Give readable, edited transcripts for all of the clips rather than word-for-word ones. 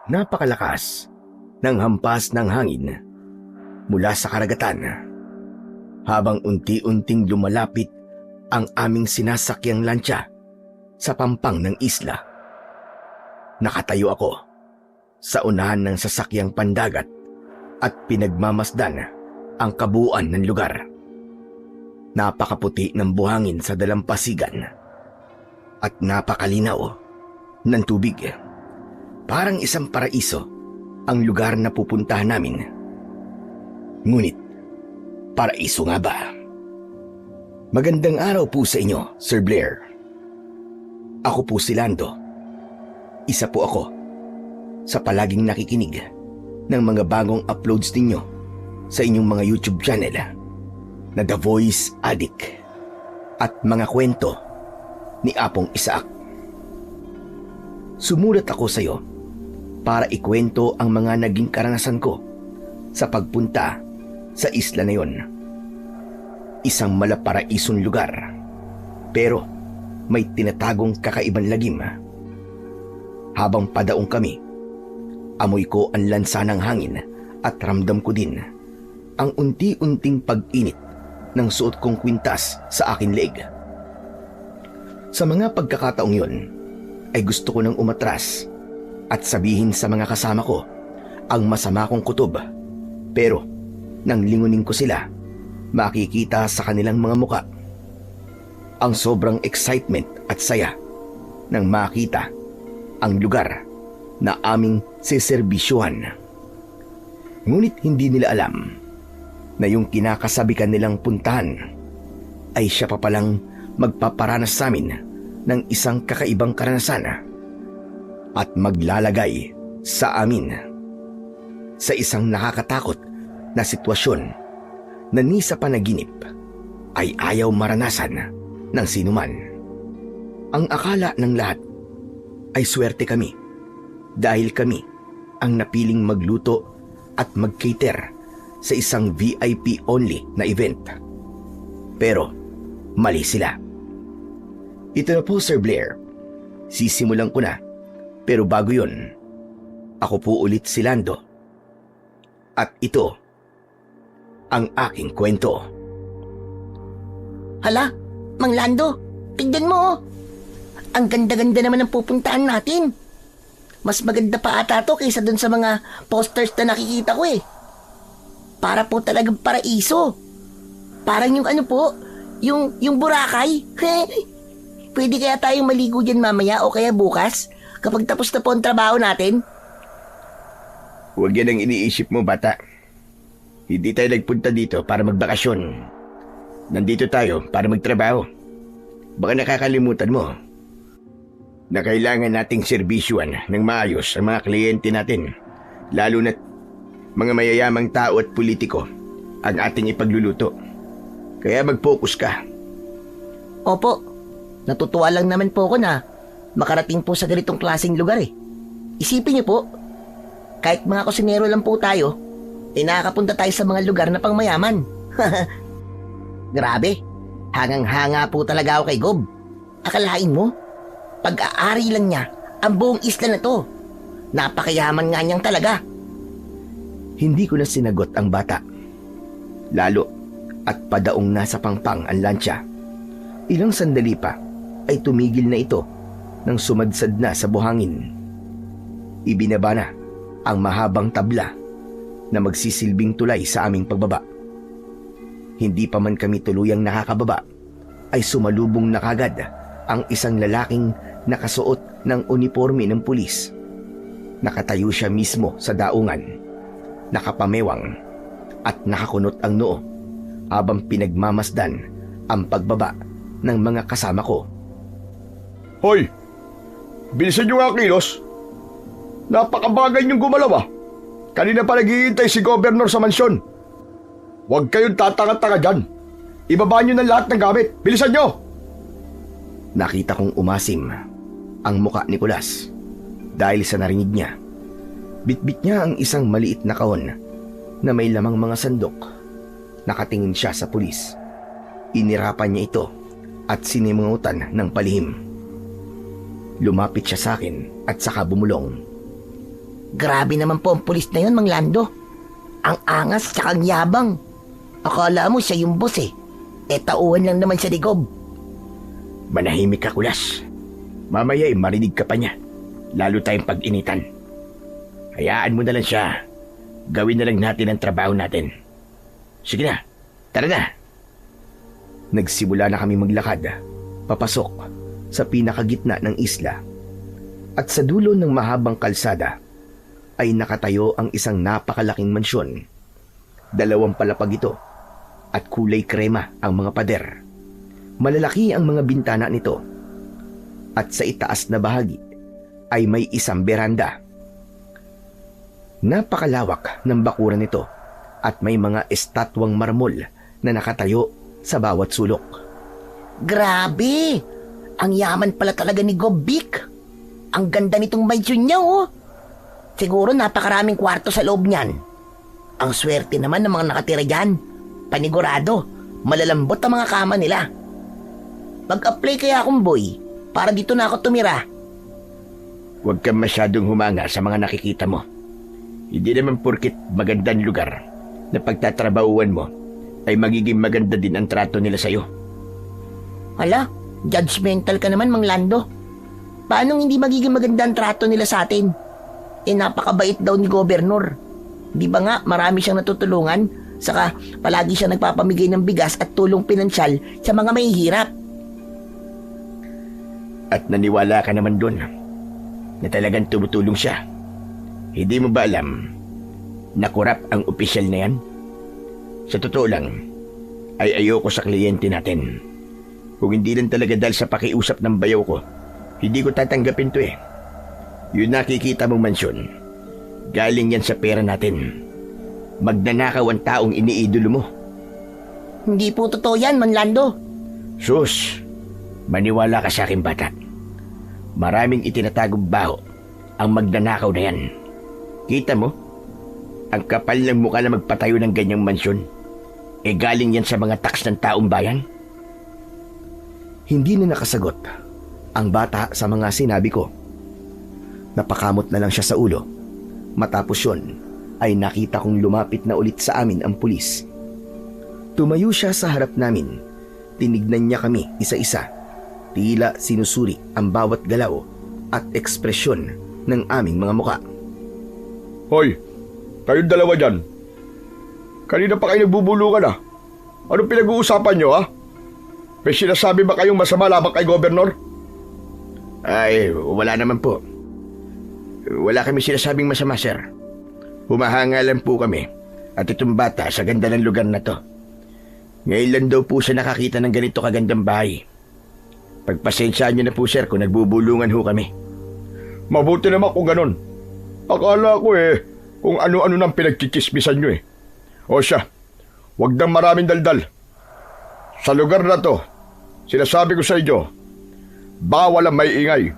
Napakalakas ng hampas ng hangin mula sa karagatan habang unti-unting lumalapit ang aming sinasakyang lantsa sa pampang ng isla. Nakatayo ako sa unahan ng sasakyang pandagat at pinagmamasdan ang kabuuan ng lugar. Napakaputi ng buhangin sa dalampasigan at napakalinaw ng tubig. Parang isang paraiso ang lugar na pupuntahan namin. Ngunit, paraiso nga ba? Magandang araw po sa inyo, Sir Blair. Ako po si Lando. Isa po ako sa palaging nakikinig ng mga bagong uploads ninyo sa inyong mga YouTube channel na The Voice Addict at mga kwento ni Apong Isaac. Sumulat ako sa iyo para ikwento ang mga naging karanasan ko sa pagpunta sa isla na yon. Isang malaparaisong lugar, pero may tinatagong kakaibang lagim. Habang padaong kami, amoy ko ang lansa ng hangin at ramdam ko din ang unti-unting pag-init ng suot kong kwintas sa aking leeg. Sa mga pagkakataong yon, ay gusto ko nang umatras at sabihin sa mga kasama ko ang masama kong kutob. Pero nang lingunin ko sila, makikita sa kanilang mga muka ang sobrang excitement at saya nang makita ang lugar na aming seserbisyuhan. Ngunit hindi nila alam na yung kinakasabikan nilang puntahan ay siya pa palang magpaparanas sa amin ng isang kakaibang karanasan at maglalagay sa amin sa isang nakakatakot na sitwasyon na ni sa panaginip ay ayaw maranasan ng sinuman. Ang akala ng lahat ay swerte kami dahil kami ang napiling magluto at mag-cater sa isang VIP only na event. Pero mali sila. Ito na po, Sir Blair. Sisimulan ko na. Pero bago yun, ako po ulit si Lando. At ito ang aking kwento. Hala, Mang Lando, tignan mo oh. Ang ganda-ganda naman ng pupuntahan natin. Mas maganda pa ata to kaysa dun sa mga posters na nakikita ko eh. Para po talagang paraiso. Parang yung ano po, yung Boracay. Pwede kaya tayong maligo dyan mamaya o kaya bukas kapag tapos na po ang trabaho natin? Huwag yan ang iniisip mo, bata. Hindi tayo nagpunta dito para magbakasyon. Nandito tayo para magtrabaho. Baka nakakalimutan mo na kailangan nating serbisyuan ng maayos ang mga kliyente natin, lalo na't mga mayayamang tao at politiko ang ating ipagluluto. Kaya mag-focus ka. Opo, natutuwa lang naman po ako na makarating po sa ganitong klaseng lugar eh. Isipin niyo po, kahit mga kusinero lang po tayo, nakakapunta tayo sa mga lugar na pangmayaman. Grabe, hangang-hanga po talaga ako kay Gob. Akalain mo, pag-aari lang niya ang buong isla na to. Napakayaman nga niyang talaga. Hindi ko na sinagot ang bata. Lalo at padaong nasa pangpang ang lantsa. Ilang sandali pa ay tumigil na ito nang sumadsad na sa buhangin. Ibinaba na ang mahabang tabla na magsisilbing tulay sa aming pagbaba. Hindi pa man kami tuluyang nakakababa ay sumalubong na kagad ang isang lalaking nakasuot ng uniforme ng pulis. Nakatayo siya mismo sa daungan, nakapamewang at nakakunot ang noo habang pinagmamasdan ang pagbaba ng mga kasama ko. Hoy! Bilisan nyo nga kilos! Napakabagay niyong gumalaw ah! Kanina pa naghihintay si Governor sa mansyon. Huwag kayong tatanga-tanga dyan. Ibaba nyo ng lahat ng gamit. Bilisan nyo! Nakita kong umasim ang muka ni Kulas dahil sa narinig niya. Bitbit niya ang isang maliit na kahon na may lamang mga sandok. Nakatingin siya sa pulis. Inirapan niya ito at sinimangutan ng palihim. Lumapit siya sa akin at saka bumulong. Grabe naman po ang pulis na yun, Mang Lando. Ang angas tsaka ang yabang. Akala mo siya yung boss eh. Tauhan lang naman siya ni Gob. Manahimik ka, Kulas. Mamaya marinig ka pa niya. Lalo tayong pag-initan. Hayaan mo na lang siya. Gawin na lang natin ang trabaho natin. Sige na, tara na. Nagsimula na kami maglakad, papasok sa pinakagitna ng isla. At sa dulo ng mahabang kalsada ay nakatayo ang isang napakalaking mansyon. 2 palapag ito at kulay krema ang mga pader. Malalaki ang mga bintana nito at sa itaas na bahagi ay may isang beranda. Napakalawak ng bakuran nito at may mga estatwang marmol na nakatayo sa bawat sulok. Grabe! Ang yaman pala talaga ni Gob Vic. Ang ganda nitong mansion niya, oh. Siguro napakaraming kwarto sa loob niyan. Ang swerte naman ng mga nakatira dyan. Panigurado, malalambot ang mga kama nila. Mag-apply kaya akong boy para dito na ako tumira. Huwag kang masyadong humanga sa mga nakikita mo. Hindi naman porkit magandang lugar na pagtatrabahuan mo ay magiging maganda din ang trato nila sa'yo. Hala, judgmental ka naman, Mang Lando. Paano hindi magiging maganda ang trato nila sa atin? Napakabait daw ni Gobernur. Di ba nga marami siyang natutulungan? Saka palagi siya nagpapamigay ng bigas at tulong pinansyal sa mga mahihirap. At naniwala ka naman doon na talagang tumutulong siya. Hindi mo ba alam na korap ang opisyal na yan? Sa totoo lang, ay ayoko sa kliyente natin. Kung hindi lang talaga dahil sa pakiusap ng bayaw ko, hindi ko tatanggapin to eh. Yung nakikita mong mansyon, galing yan sa pera natin. Magnanakaw ang taong iniidolo mo. Hindi po totoo yan, Mang Lando. Sus, maniwala ka sa akin, bata. Maraming itinatagong baho ang magnanakaw na yan. Kita mo? Ang kapal ng mukha na magpatayo ng ganyang mansyon. Galing yan sa mga tax ng taong bayan? Hindi na nakasagot ang bata sa mga sinabi ko. Napakamot na lang siya sa ulo. Matapos yun, ay nakita kong lumapit na ulit sa amin ang pulis. Tumayo siya sa harap namin. Tinignan niya kami isa-isa. Tila sinusuri ang bawat galaw at ekspresyon ng aming mga muka. Hoy, kayong dalawa dyan. Kanina pa kayo nagbubulungan ah. Anong pinag-uusapan nyo ah? May sinasabi ba kayong masama labang kay Gobernur? Ay, wala naman po. Wala kami sinasabing masama, sir. Humahanga lang po kami at itong bata sa ganda ng lugar na to. Ngayon lang daw po siya nakakita ng ganito kagandang bahay. Pagpasensyaan niyo na po, sir, kung nagbubulungan ho kami. Mabuti naman kung ganun. Akala ko kung ano-ano nang pinagchichismisan nyo eh. O siya, wag nang maraming daldal. Sa lugar na to, sinasabi ko sa inyo, bawal ang may ingay.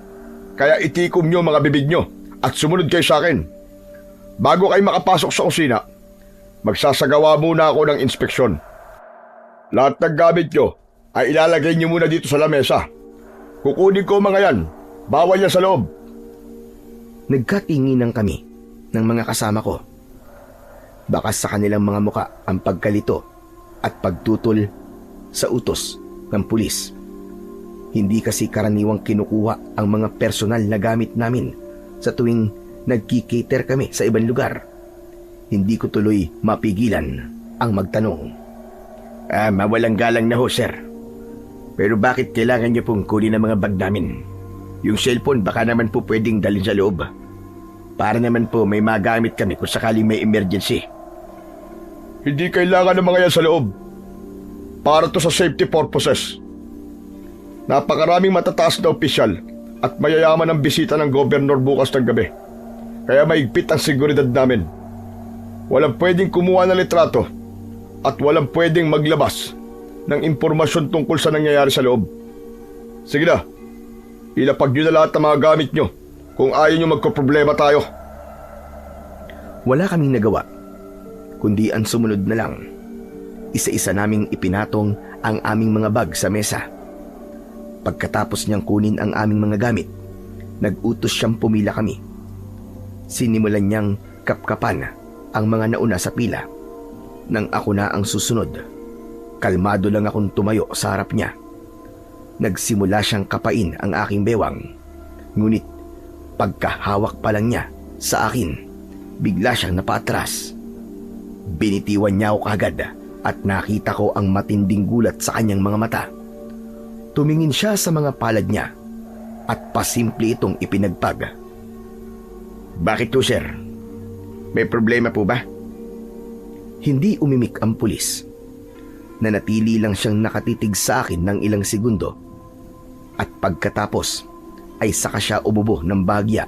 Kaya itikom nyo mga bibig nyo at sumunod kayo sa akin. Bago kayo makapasok sa kusina, magsasagawa muna ako ng inspeksyon. Lahat ng gamit nyo ay ilalagay nyo muna dito sa lamesa. Kukunin ko mga yan. Bawal yan sa loob. Nagkatinginan kami ng mga kasama ko. Baka sa kanilang mga muka ang pagkalito at pagtutol sa utos ng pulis. Hindi kasi karaniwang kinukuha ang mga personal na gamit namin sa tuwing nagkikater kami sa ibang lugar. Hindi ko tuloy mapigilan ang magtanong. Mawalang galang na ho, sir. Pero bakit kailangan niyo pong kunin ang mga bag namin? Yung cellphone baka naman po pwedeng dalhin sa loob. Para naman po may magamit kami kung sakaling may emergency. Hindi kailangan ng mga yan sa loob. Para to sa safety purposes. Napakaraming matataas na opisyal at mayayaman ang bisita ng gobernador bukas ng gabi. Kaya maigpit ang seguridad namin. Walang pwedeng kumuha ng litrato at walang pwedeng maglabas ng impormasyon tungkol sa nangyayari sa loob. Sige na, ilapag nyo na lahat ng mga gamit nyo kung ayaw nyo magkaproblema tayo. Wala kaming nagawa, kundi ang sumunod na lang. Isa-isa naming ipinatong ang aming mga bag sa mesa. Pagkatapos niyang kunin ang aming mga gamit, nag-utos siyang pumila kami. Sinimulan niyang kapkapan ang mga nauna sa pila. Nang ako na ang susunod, kalmado lang akong tumayo sa harap niya. Nagsimula siyang kapain ang aking bewang. Ngunit pagkahawak pa lang niya sa akin, bigla siyang napaatras. Binitiwan niya ako kagad at nakita ko ang matinding gulat sa kanyang mga mata. Tumingin siya sa mga palad niya at pasimple itong ipinagpag. "Bakit to, sir? May problema po ba?" Hindi umimik ang pulis. Nanatili lang siyang nakatitig sa akin ng ilang segundo at pagkatapos ay saka siya umubo ng bagya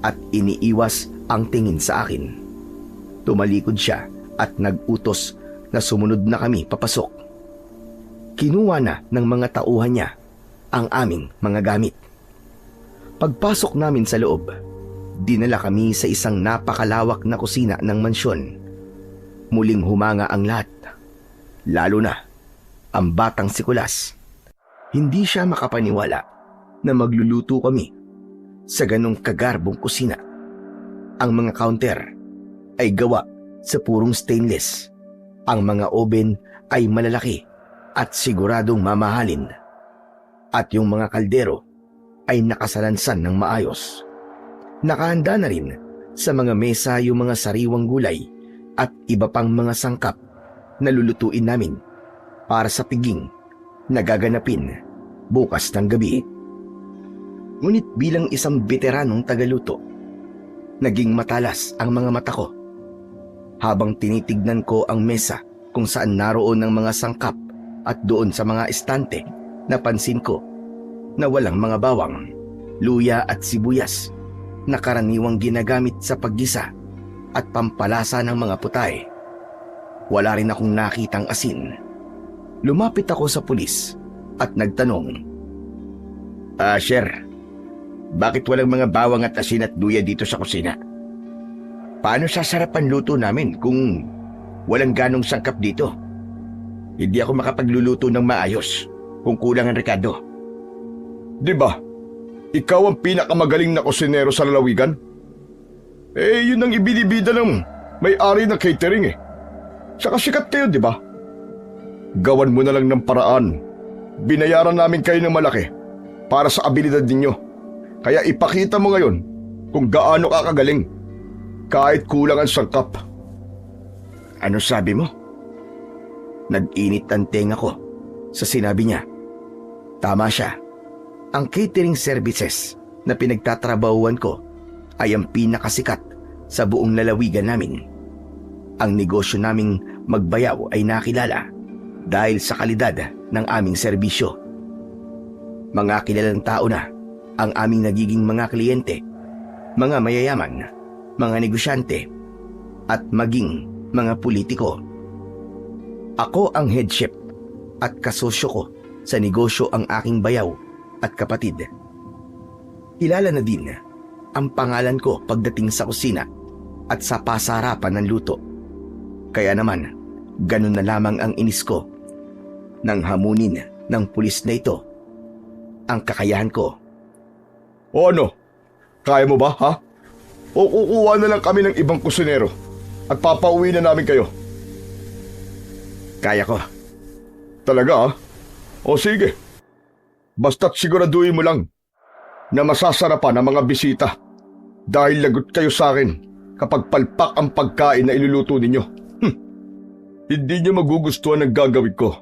at iniiwas ang tingin sa akin. Tumalikod siya at nag-utos na sumunod na kami papasok. Kinuha na ng mga tauhan niya ang aming mga gamit. Pagpasok namin sa loob, dinala kami sa isang napakalawak na kusina ng mansyon. Muling humanga ang lahat, lalo na ang batang si Kulas. Hindi siya makapaniwala na magluluto kami sa ganong kagarbong kusina. Ang mga counter ay gawa sa purong stainless. Ang mga oven ay malalaki at siguradong mamahalin. At yung mga kaldero ay nakasalansan ng maayos. Nakahanda na rin sa mga mesa yung mga sariwang gulay at iba pang mga sangkap na lulutuin namin para sa piging na gaganapin bukas ng gabi. Ngunit bilang isang veteranong tagaluto, naging matalas ang mga mata ko. Habang tinitignan ko ang mesa kung saan naroon ng mga sangkap at doon sa mga estante, napansin ko na walang mga bawang, luya at sibuyas na karaniwang ginagamit sa paggisa at pampalasa ng mga putay. Wala rin akong nakitang asin. Lumapit ako sa pulis at nagtanong, Sir, bakit walang mga bawang at asin at luya dito sa kusina? Paano sasarap ang luto namin kung walang ganong sangkap dito? Hindi ako makapagluluto ng maayos kung kulang ang rekado." Di ba? Ikaw ang pinakamagaling na kusinero sa lalawigan? Yun ang ibinibida ng may-ari ng catering eh. Saka sikat kayo, di ba? Gawan mo na lang ng paraan. Binayaran namin kayo ng malaki para sa abilidad ninyo. Kaya ipakita mo ngayon kung gaano ka kagaling. Kahit kulang ang sangkap. Ano sabi mo? Nag-init ang tenga ko sa sinabi niya. Tama siya. Ang catering services na pinagtatrabahuan ko ay ang pinakasikat sa buong lalawigan namin. Ang negosyo naming magbayaw ay nakilala dahil sa kalidad ng aming serbisyo. Mga kilalang tao na ang aming nagiging mga kliyente, mga mayayaman, mga negosyante, at maging mga politiko. Ako ang head chef at kasosyo ko sa negosyo ang aking bayaw at kapatid. Kilala na din ang pangalan ko pagdating sa kusina at sa pasarapan ng luto. Kaya naman, ganun na lamang ang inis ko nang hamunin ng pulis na ito ang kakayahan ko. O ano? Kaya mo ba, ha? O kukuha na lang kami ng ibang kusinero at papauwi na namin kayo? Kaya ko. Talaga, ha? O sige. Basta't siguraduhin mo lang na masasarapan ang mga bisita dahil lagot kayo sa akin kapag palpak ang pagkain na iluluto ninyo. Hindi niyo magugustuhan ang gagawin ko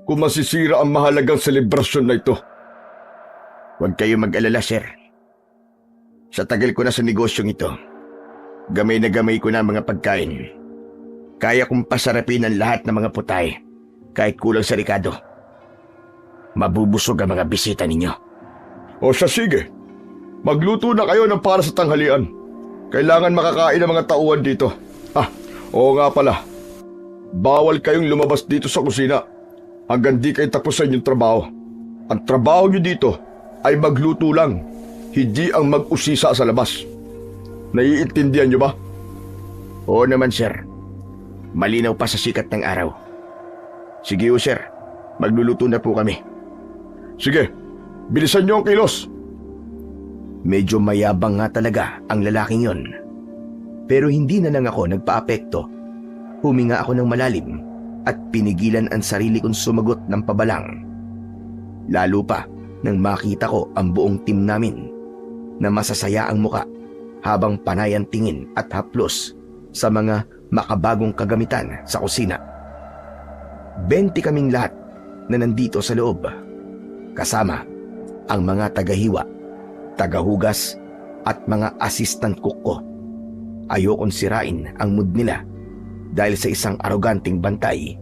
kung masisira ang mahalagang selebrasyon na ito. Huwag kayo mag-alala, sir. Sa tagal ko na sa negosyong ito, gamay na gamay ko na ang mga pagkain. Kaya kong pasarapin ang lahat ng mga putay kahit kulang sa rekado. Mabubusog ang mga bisita ninyo. O siya, sige. Magluto na kayo ng para sa tanghalian. Kailangan makakain ang mga tauhan dito. Oo nga pala. Bawal kayong lumabas dito sa kusina hanggang di kayo tapos sa inyong trabaho. Ang trabaho nyo dito ay magluto lang, hindi ang mag-usisa sa labas. Naiintindihan nyo ba? Oo naman, sir. Malinaw pa sa sikat ng araw. Sige o, sir. Magluluto na po kami. Sige, bilisan nyo ang kilos. Medyo mayabang nga talaga ang lalaking yon. Pero hindi na lang ako nagpaapekto. Huminga ako ng malalim at pinigilan ang sarili kong sumagot ng pabalang. Lalo pa nang makita ko ang buong team namin na masasaya ang muka habang panay ang tingin at haplos sa mga makabagong kagamitan sa kusina. 20 kaming lahat na nandito sa loob, kasama ang mga tagahiwa, tagahugas at mga assistant cook ko. Ayokong sirain ang mood nila dahil sa isang aroganting bantay.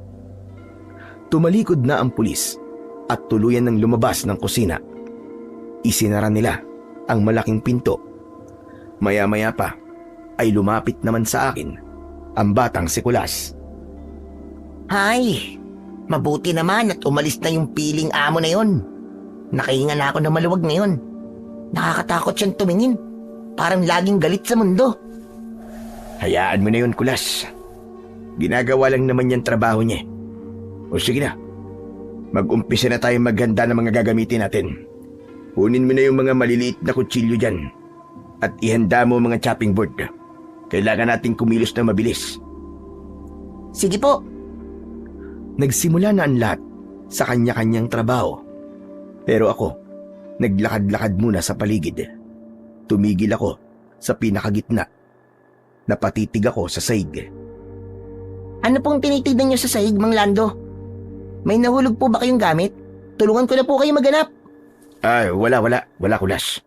Tumalikod na ang pulis at tuluyan ng lumabas ng kusina. Isinara nila ang malaking pinto. Maya-maya pa ay lumapit naman sa akin ang batang si Kulas. Hay, mabuti naman at umalis na yung piling amo na yon. Nakahinga na ako ng maluwag ngayon. Nakakatakot siyang tumingin. Parang laging galit sa mundo. Hayaan mo na yun, Kulas. Ginagawa lang naman yung trabaho niya. O sige na, mag-umpisa na tayo maghanda ng mga gagamitin natin. Kunin mo na yung mga maliliit na kutsilyo dyan at ihanda mo mga chopping board. Kailangan nating kumilos na mabilis. Sige po. Nagsimula na ang lahat sa kanya-kanyang trabaho. Pero ako, naglakad-lakad muna sa paligid. Tumigil ako sa pinakagitna. Napatitig ako sa saig. Ano pong tinitignan niyo sa sahig, Mang Lando? May nahulog po ba kayong gamit? Tulungan ko na po kayo maghanap. Wala, Kulas.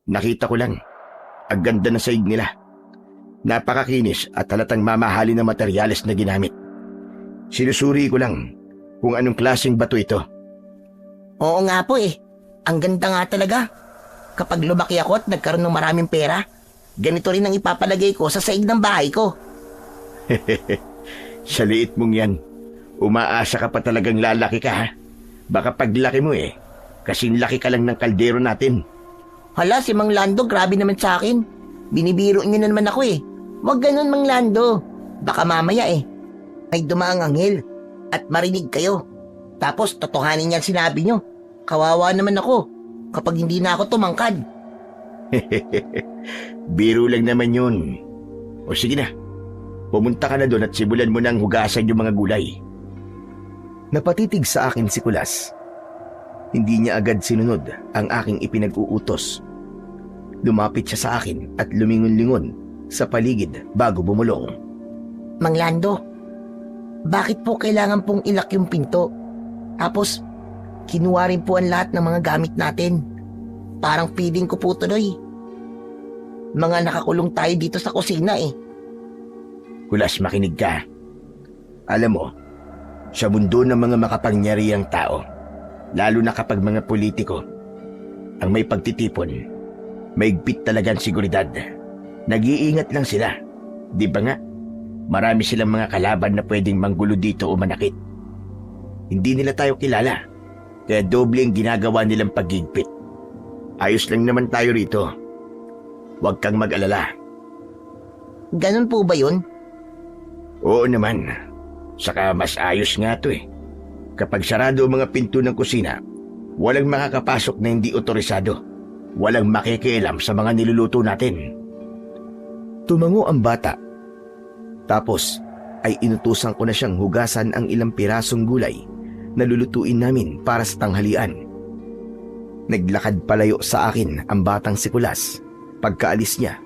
Nakita ko lang. Ang ganda na saig nila. Napakakinis at halatang mamahali na materyales na ginamit. Sinusuri ko lang kung anong klaseng bato ito. Oo nga po eh. Ang ganda nga talaga. Kapag lumaki ako at nagkaroon ng maraming pera, ganito rin ang ipapalagay ko sa saig ng bahay ko. Sa liit mong yan, umaasa ka pa talagang lalaki ka ha? Baka paglaki mo kasing laki ka lang ng kaldero natin. Hala, si Mang Lando, grabe naman sa akin. Binibiro niya na naman ako eh. Huwag ganun, Mang Lando. Baka mamaya may dumaang anghel at marinig kayo. Tapos totohanin niya sinabi niyo. Kawawa naman ako kapag hindi na ako tumangkad. Biro lang naman yun. O sige na, pumunta ka na doon at simulan mo nang hugasan yung mga gulay. Napatitig sa akin si Kulas. Hindi niya agad sinunod ang aking ipinag-uutos. Lumapit siya sa akin at lumingon-lingon sa paligid bago bumulong. Mang Lando, bakit po kailangan pong ilak yung pinto? Tapos, kinuha rin po ang lahat ng mga gamit natin. Parang feeling ko po tuloy. Mga nakakulong tayo dito sa kusina Kulas, makinig ka. Alam mo, sa mundo ng mga makapangyarihang tao, lalo na kapag mga politiko, ang may pagtitipon, maigpit talagang seguridad. Nag-iingat lang sila. Di ba nga? Marami silang mga kalaban na pwedeng manggulo dito o manakit. Hindi nila tayo kilala, kaya doble ang ginagawa nilang paghigpit. Ayos lang naman tayo rito. Huwag kang mag-alala. Ganun po ba yun? Oo naman. Saka mas ayos nga to Kapag sarado ang mga pinto ng kusina, walang makakapasok na hindi otorisado. Walang makikialam sa mga niluluto natin. Tumango ang bata. Tapos ay inutusan ko na siyang hugasan ang ilang pirasong gulay na lulutuin namin para sa tanghalian. Naglakad palayo sa akin ang batang si Kulas. Pagkaalis niya,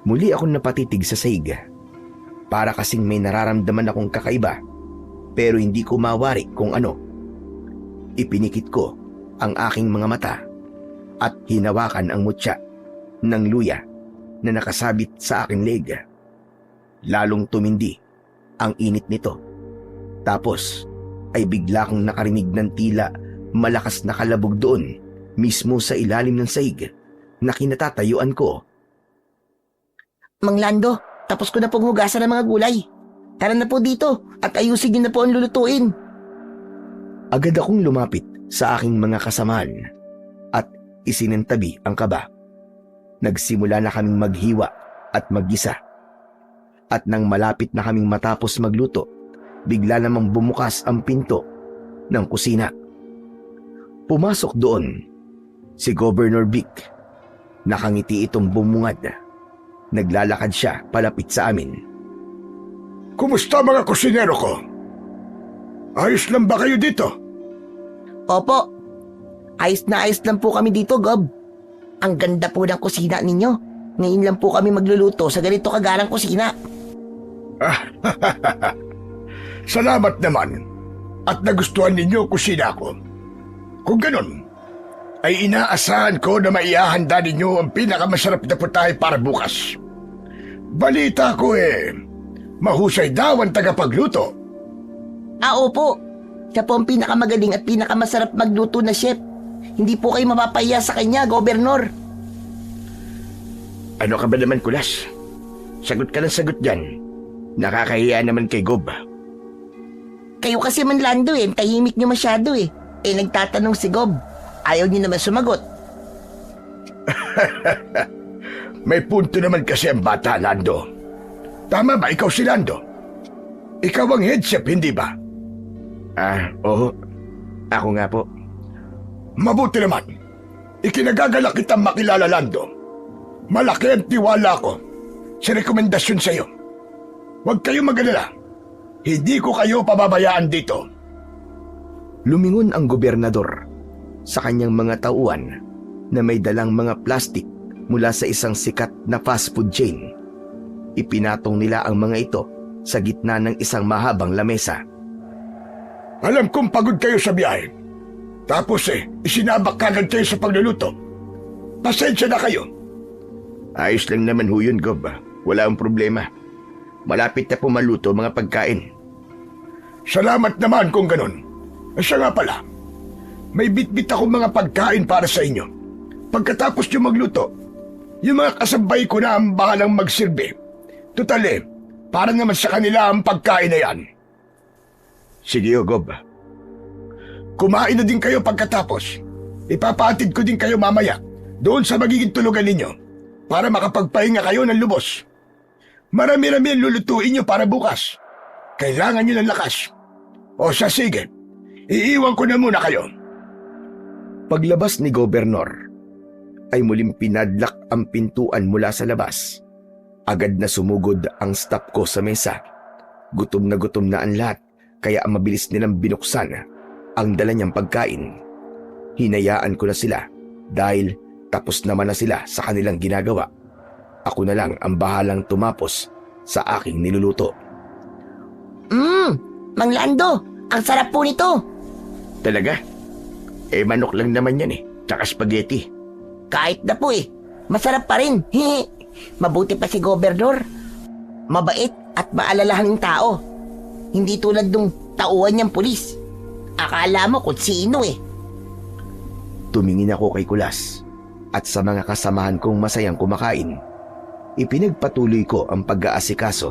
muli akong napatitig sa saig. Para kasing may nararamdaman akong kakaiba, pero hindi ko mawari kung ano. Ipinikit ko ang aking mga mata at hinawakan ang mutya ng luya na nakasabit sa aking leg. Lalong tumindi ang init nito. Tapos ay bigla kong nakarinig ng tila malakas na kalabog doon mismo sa ilalim ng saig na kinatatayuan ko. Mang Lando, tapos ko na pong hugasan ng mga gulay. Tara na po dito at ayusin niyo na po ang lulutuin. Agad akong lumapit sa aking mga kasamahan at isinantabi ang kaba. Nagsimula na kaming maghiwa at maggisa. At nang malapit na kaming matapos magluto, bigla namang bumukas ang pinto ng kusina. Pumasok doon si Governor Vic Nakangiti itong bumungad. Naglalakad siya palapit sa amin. Kumusta mga kusinero ko? Ayos lang ba kayo dito? Opo. Ayos na ayos lang po kami dito, Gob. Ang ganda po ng kusina ninyo. Ngayon lang po kami magluluto sa ganito kagarang kusina. Salamat naman at nagustuhan ninyo kusina ko. Kung ganun, ay inaasahan ko na maihahanda ninyo ang pinakamasarap na putahe para bukas. Balita ko mahusay daw ang tagapagluto. Opo. Siya po ang pinakamagaling at pinakamasarap magluto na chef. Hindi po kayo mapapahiya sa kanya, Gobernador. Ano ka ba naman, Kulas? Sagot ka ng sagot dyan. Nakakahiya naman kay Gob. Kayo kasi man Lando tahimik niyo masyado nagtatanong si Gob. Ayaw niyo naman sumagot. May punto naman kasi ang bata, Lando. Tama ba ikaw si Lando? Ikaw ang head chef, hindi ba? Oo. Ako nga po. Mabuti naman. Ikinagagalak kitang makilala, Lando. Malaki ang tiwala ko sa rekomendasyon sa iyo. Huwag kayong mag-alala. Hindi ko kayo pababayaan dito. Lumingon ang gobernador sa kanyang mga tauhan na may dalang mga plastik mula sa isang sikat na fast food chain. Ipinatong nila ang mga ito sa gitna ng isang mahabang lamesa. Alam kong pagod kayo sa biyahe. Tapos isinabak kagad kayo sa pagluluto. Pasensya na kayo. Ayos lang naman ho yun, Gob. Wala ang problema. Malapit na pumaluto mga pagkain. Salamat naman kung ganun. Siya nga pala, may bitbit akong mga pagkain para sa inyo. Pagkatapos nyo magluto, yung mga kasabay ko na ang bahalang magsilbi. Tutali, para naman sa kanila ang pagkain na yan. Sige, Gob. Kumain na din kayo pagkatapos. Ipapatid ko din kayo mamaya doon sa magiging tulugan ninyo para makapagpahinga kayo ng lubos. Marami-rami ang lulutuin nyo para bukas. Kailangan nyo ng lakas. O siya, sige. Iiwan ko na muna kayo. Paglabas ni Gobernador, ay muling pinadlak ang pintuan mula sa labas. Agad na sumugod ang staff ko sa mesa. Gutom na ang lahat, kaya mabilis nilang binuksan ang dala niyang pagkain. Hinayaan ko na sila dahil tapos naman na sila sa kanilang ginagawa. Ako na lang ang bahalang tumapos sa aking niluluto. Mang Lando, ang sarap po nito. Talaga? Manok lang naman yan tsaka spaghetti. Kahit na po masarap pa rin. Mabuti pa si Gobernador. Mabait at maalalahaning tao. Hindi tulad nung tauhan niyang pulis. Akala mo kung sino Tumingin ako kay Kulas at sa mga kasamahan kong masayang kumakain. Ipinagpatuloy ko ang pag-aasikaso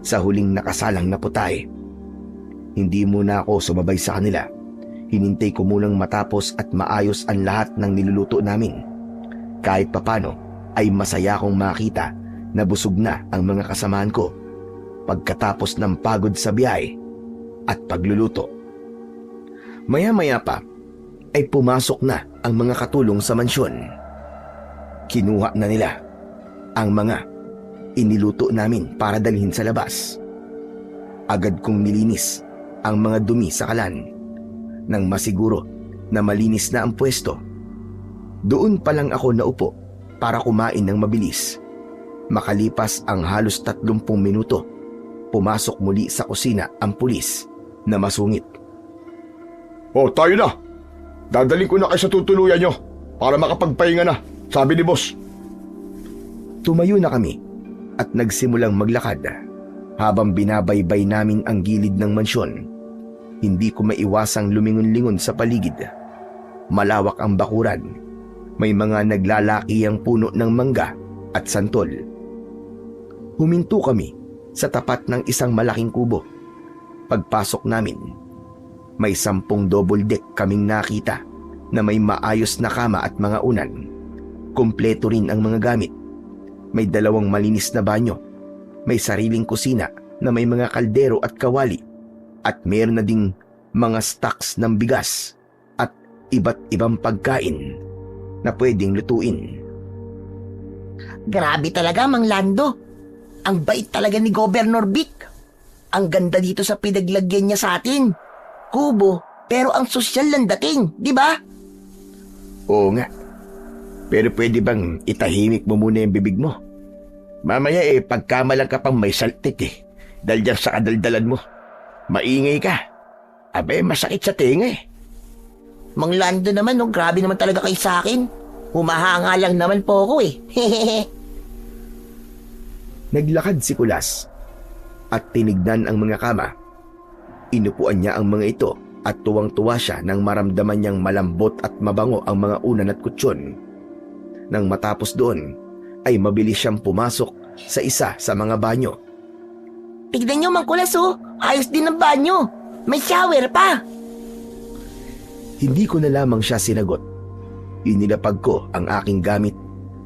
sa huling nakasalang na putahe. Hindi muna ako sumabay sa kanila. Hinintay ko munang matapos at maayos ang lahat ng niluluto namin. Kahit papano ay masaya akong makita na busog na ang mga kasamahan ko pagkatapos ng pagod sa biyahe at pagluluto. Maya-maya pa ay pumasok na ang mga katulong sa mansyon. Kinuha na nila ang mga iniluto namin para dalhin sa labas. Agad kong nilinis ang mga dumi sa kalan nang masiguro na malinis na ang pwesto. Doon pa lang ako naupo para kumain ng mabilis. Makalipas ang halos 30 minuto, pumasok muli sa kusina ang pulis na masungit. Tayo na. Dadaling ko na kayo sa tutuluyan nyo para makapagpahinga na, sabi ni boss. Tumayo na kami at nagsimulang maglakad habang binabaybay namin ang gilid ng mansyon. Hindi ko maiwasang lumingon-lingon sa paligid. Malawak ang bakuran. May mga naglalakiyang puno ng mangga at santol. Huminto kami sa tapat ng isang malaking kubo. Pagpasok namin, may 10 double deck kaming nakita na may maayos na kama at mga unan. Kumpleto rin ang mga gamit. May 2 malinis na banyo. May sariling kusina na may mga kaldero at kawali. At meron na ding mga stocks ng bigas at iba't ibang pagkain na pwedeng lutuin. Grabe talaga, Mang Lando. Ang bait talaga ni Governor Vic. Ang ganda dito sa pinaglagyan niya sa atin. Kubo, pero ang sosyal lang dating, di ba? Oo nga. Pero pwede bang itahimik mo muna yung bibig mo? Mamaya pagkamalang ka pang may saltik dahil dyan sa kadaldalan mo. Maingay ka. Abe, masakit sa tinga Mang Lando naman, no, grabe naman talaga kayo sa akin. Humahanga lang naman po ako Naglakad si Kulas at tinignan ang mga kama. Inupuan niya ang mga ito at tuwang-tuwa siya nang maramdaman niyang malambot at mabango ang mga unan at kutsyon. Nang matapos doon, ay mabilis siyang pumasok sa isa sa mga banyo. Tignan nyo, Mang Kulas, oh. Ayos din ang banyo. May shower pa. Hindi ko na lamang siya sinagot. Inilapag ko ang aking gamit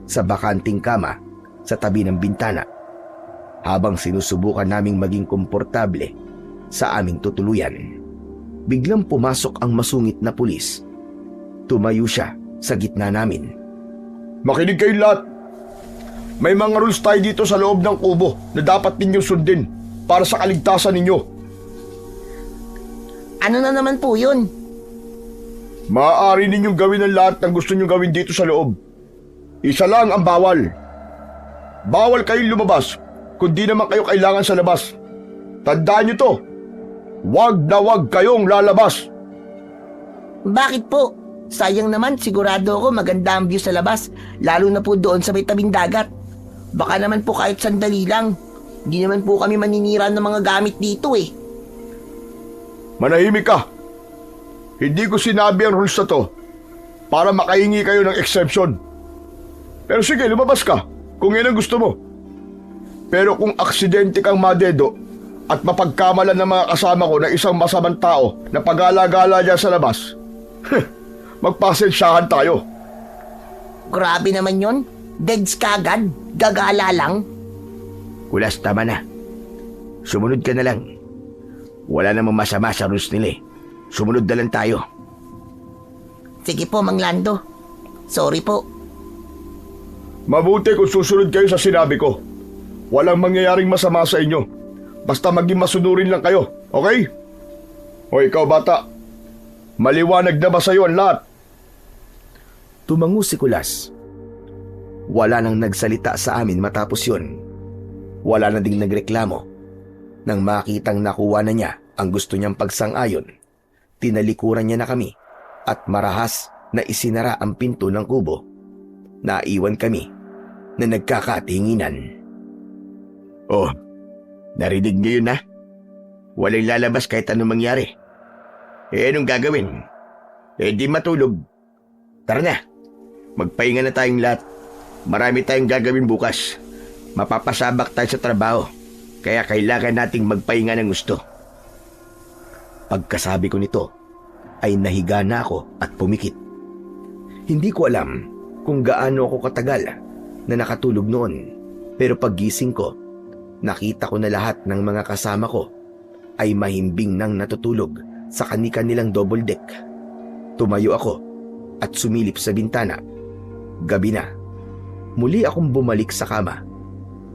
sa bakanting kama sa tabi ng bintana habang sinusubukan naming maging komportable sa aming tutuluyan. Biglang pumasok ang masungit na pulis. Tumayo siya sa gitna namin. Makinig kayong lahat. May mga rules tayo dito sa loob ng kubo na dapat ninyong sundin para sa kaligtasan ninyo. Ano na naman po yun? Maaari ninyong gawin ang lahat ng gusto ninyong gawin dito sa loob. Isa lang ang bawal. Bawal kayong lumabas kung di naman kayo kailangan sa labas. Tandaan nyo to. Wag na wag kayong lalabas. Bakit po? Sayang naman, sigurado ako maganda ang view sa labas, lalo na po doon sa may tabing dagat. Baka naman po kahit sandali lang. Hindi naman po kami maninira ng mga gamit dito Manahimik ka. Hindi ko sinabi ang rules na to para makahingi kayo ng exception. Pero sige, lumabas ka kung yan ang gusto mo. Pero kung aksidente kang madedo at mapagkamalan ng mga kasama ko ng isang masamang tao na pag-alagala dyan sa labas, magpasensyahan tayo. Grabe naman yon. Deads kagad. Gagala lang. Kulas, tama na. Sumunod ka na lang. Wala namang masama sa rules nila Sumunod na lang tayo. Sige po, Mang Lando. Sorry po. Mabuti kung susunod kayo sa sinabi ko. Walang mangyayaring masama sa inyo. Basta maging masunurin lang kayo, okay? O ikaw bata, maliwanag na ba sa'yo ang lahat? Tumango si Kulas. Wala nang nagsalita sa amin matapos yun. Wala na ding nagreklamo. Nang makitang nakuha na niya ang gusto niyang pagsang-ayon, tinalikuran niya na kami at marahas na isinara ang pinto ng kubo. Naiwan kami na nagkakatinginan. Oh, narinig niyo yun na? Walang lalabas kahit anong mangyari. Anong gagawin? Di matulog. Tara na, magpahinga na tayong lahat. Marami tayong gagawin bukas. Mapapasabak tayo sa trabaho, kaya kailangan nating magpahinga ng gusto. Pagkasabi ko nito, ay nahiga na ako at pumikit. Hindi ko alam kung gaano ako katagal na nakatulog noon, pero paggising ko, nakita ko na lahat ng mga kasama ko ay mahimbing nang natutulog sa kani-kanilang double deck. Tumayo ako at sumilip sa bintana. Gabi na. Muli akong bumalik sa kama.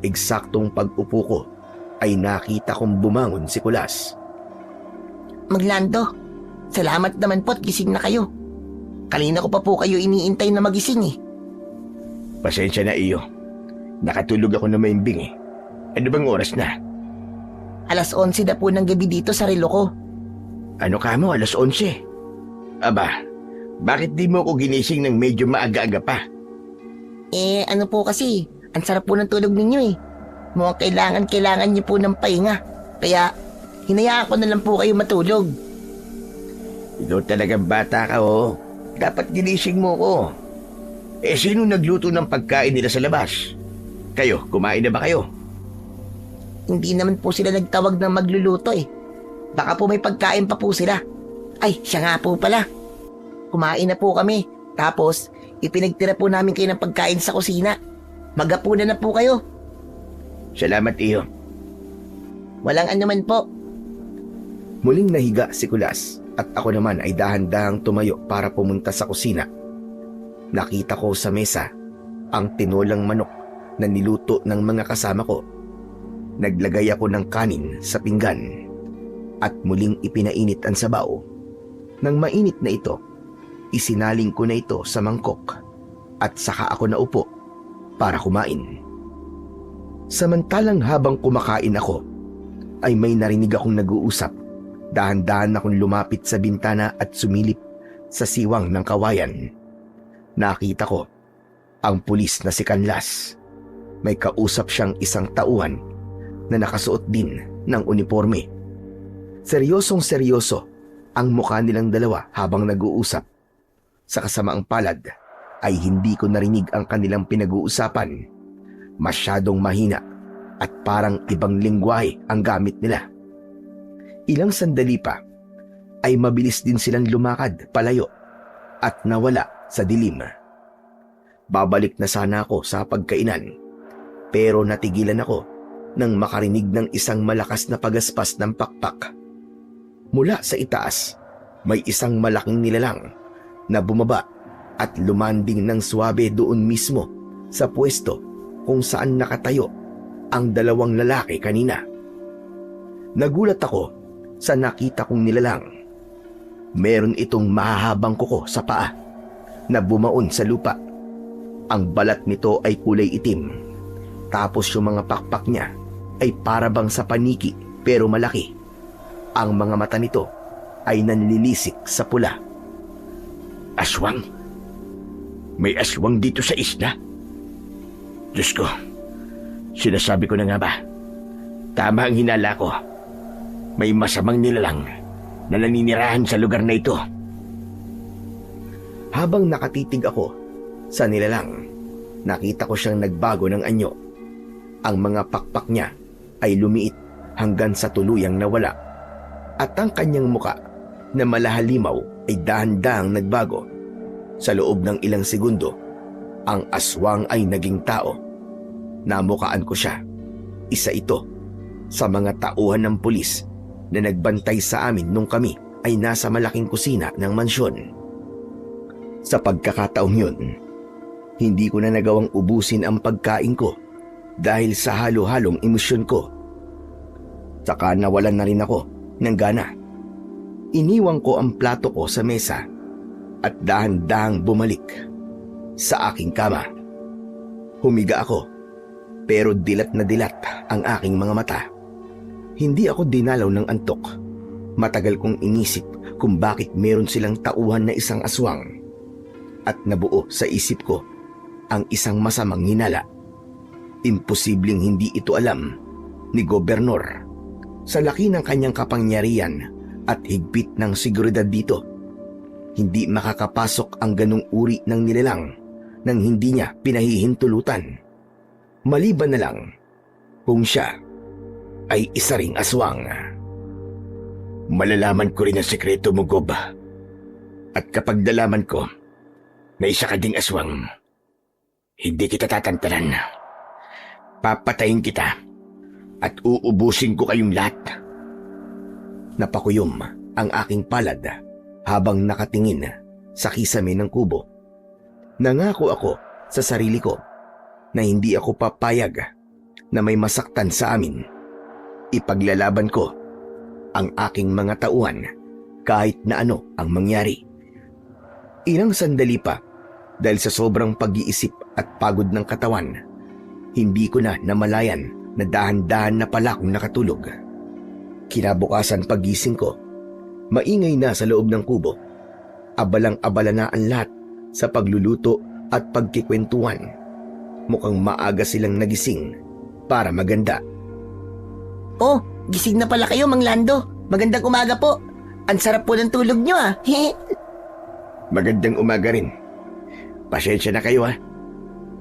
Eksaktong pag-upo ko ay nakita kong bumangon si Kulas. Mang Lando, salamat naman po't gising na kayo. Kanina ko pa po kayo iniintay na magising Pasensya na iyo. Nakatulog ako na maimbing Ano bang oras na? 11:00 na po ng gabi dito sa relo ko. Ano ka mo, 11:00? Aba, bakit di mo ako ginising ng medyo maaga-aga pa? Ano po kasi, ang sarap po ng tulog ninyo Mukhang kailangan niyo po ng pahinga. Kaya, hinayaan ko na lang po kayo matulog. Ikaw talagang bata ka Dapat ginising mo ko. Sino nagluto ng pagkain nila sa labas? Kayo, kumain na ba kayo? Hindi naman po sila nagtawag ng magluluto Baka po may pagkain pa po sila. Ay, siya nga po pala. Kumain na po kami. Tapos, ipinagtira po namin kayo ng pagkain sa kusina. Magapunan na po kayo. Salamat iyo. Walang anuman po. Muling nahiga si Kulas at ako naman ay dahan-dahang tumayo para pumunta sa kusina. Nakita ko sa mesa ang tinolang manok na niluto ng mga kasama ko. Naglagay ako ng kanin sa pinggan at muling ipinainit ang sabaw. Nang mainit na ito, isinaling ko na ito sa mangkok at saka ako naupo para kumain. Samantalang habang kumakain ako, ay may narinig akong nag-uusap. Dahan-dahan akong lumapit sa bintana at sumilip sa siwang ng kawayan. Nakita ko ang pulis na si Canlas. May kausap siyang isang tauhan na nakasuot din ng uniforme. Seryosong seryoso ang mukha nilang dalawa habang nag-uusap. Sa kasamaang palad ay hindi ko narinig ang kanilang pinag-uusapan. Masyadong mahina at parang ibang lengguwahe ang gamit nila. Ilang sandali pa ay mabilis din silang lumakad palayo at nawala sa dilim. Babalik na sana ako sa pagkainan, pero natigilan ako nang makarinig ng isang malakas na pagaspas ng pakpak. Mula sa itaas, may isang malaking nilalang na bumaba at lumanding ng suwabe doon mismo sa pwesto kung saan nakatayo ang dalawang lalaki kanina. Nagulat ako sa nakita kong nilalang. Meron itong mahahabang kuko sa paa na bumaon sa lupa. Ang balat nito ay kulay itim. Tapos yung mga pakpak niya ay parabang sa paniki pero malaki. Ang mga mata nito ay nanlilisik sa pula. Aswang? May aswang dito sa isla? Diyos ko, sinasabi ko na nga ba? Tama ang hinala ko. May masamang nilalang na naninirahan sa lugar na ito. Habang nakatitig ako sa nilalang, nakita ko siyang nagbago ng anyo. Ang mga pakpak niya ay lumiit hanggang sa tuluyang nawala. At ang kanyang muka na malahalimaw ay dahan-dahang nagbago. Sa loob ng ilang segundo, ang aswang ay naging tao. Namukaan ko siya. Isa ito sa mga tauhan ng pulis na nagbantay sa amin nung kami ay nasa malaking kusina ng mansyon. Sa pagkakataong yun, hindi ko na nagawang ubusin ang pagkain ko dahil sa halo-halong emosyon ko. Saka nawalan na rin ako ng gana. Iniwan ko ang plato ko sa mesa at dahan-dahang bumalik sa aking kama. Humiga ako pero dilat na dilat ang aking mga mata. Hindi ako dinalaw ng antok. Matagal kong inisip kung bakit meron silang tauhan na isang aswang. At nabuo sa isip ko ang isang masamang hinala. Imposibleng hindi ito alam ni Gobernador. Sa laki ng kanyang kapangyarihan at higpit ng seguridad dito, hindi makakapasok ang ganung uri ng nilalang nang hindi niya pinahihintulutan. Maliban na lang kung siya ay isa ring aswang. Malalaman ko rin ang sekreto mo, Gob. At kapag nalaman ko na isa ka ding aswang, hindi kita tatantanan. Papatayin kita at uubusin ko kayong lahat. Napakuyom ang aking palad habang nakatingin sa kisame ng kubo. Nangako ako sa sarili ko na hindi ako papayag na may masaktan sa amin. Ipaglalaban ko ang aking mga tauhan kahit na ano ang mangyari. Ilang sandali pa dahil sa sobrang pag-iisip at pagod ng katawan, hindi ko na namalayan na dahan-dahan na pala akong nakatulog. Kinabukasan pagising ko, maingay na sa loob ng kubo. Abalang-abala na ang lahat sa pagluluto at pagkikwentuhan. Mukhang maaga silang nagising para maganda. Oh, gising na pala kayo, Mang Lando. Magandang umaga po. Ang sarap po ng tulog nyo ah. Magandang umaga rin. Pasensya na kayo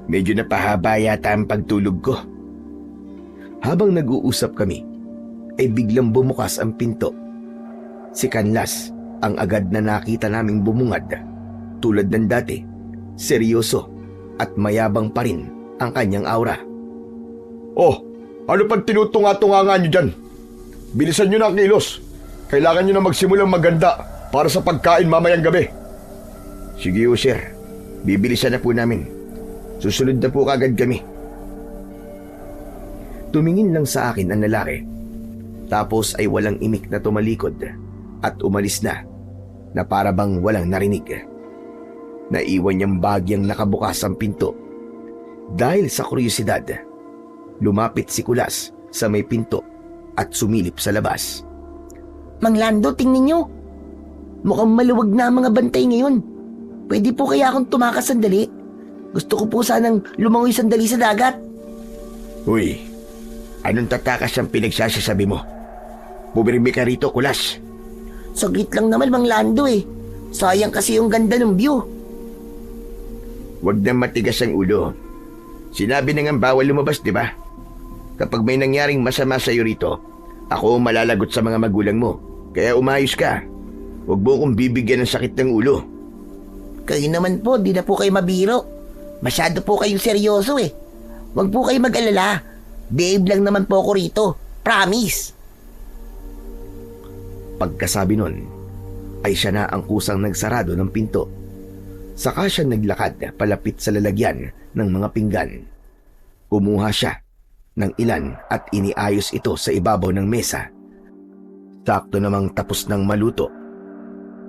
Medyo napahaba yata ang pagtulog ko. Habang nag-uusap kami, ay biglang bumukas ang pinto. Si Canlas ang agad na nakita naming bumungad. Tulad ng dati, seryoso at mayabang pa rin ang kanyang aura. Oh, ano pang tinutunga-tunga nyo dyan? Bilisan nyo na ang kilos. Kailangan nyo na magsimulang maganda para sa pagkain mamayang gabi. Sige, sir. Bibilisan na po namin. Susunod na po kagad kami. Tumingin lang sa akin ang lalaki. Tapos ay walang imik na tumalikod at umalis na para bang walang narinig. Naiwan niyang bagyang nakabukas ang pinto. Dahil sa kuryosidad, lumapit si Kulas sa may pinto at sumilip sa labas. Mang Lando, tingnan nyo. Mukhang maluwag na ang mga bantay ngayon. Pwede po kaya akong tumakas sandali? Gusto ko po sanang lumangoy sandali sa dagat. Uy, anong tatakas ang pinagsasasabi mo? Bumirmi ka rito, Kulas. Saglit lang naman, Mang Lando eh. Sayang kasi yung ganda ng view. Huwag na matigas ang ulo. Sinabi na nga bawal lumabas, di ba? Kapag may nangyaring masama sa iyo rito, ako malalagot sa mga magulang mo. Kaya umayos ka. Huwag mo kong bibigyan ng sakit ng ulo. Kayo naman po, di na po kayo mabiro. Masyado po kayong seryoso eh. Huwag po kayo mag-alala. Babe lang naman po ako rito. Promise. Pagkasabi nun, ay siya na ang kusang nagsarado ng pinto. Saka siya naglakad palapit sa lalagyan ng mga pinggan. Kumuha siya ng ilan at iniayos ito sa ibabaw ng mesa. Sakto namang tapos ng maluto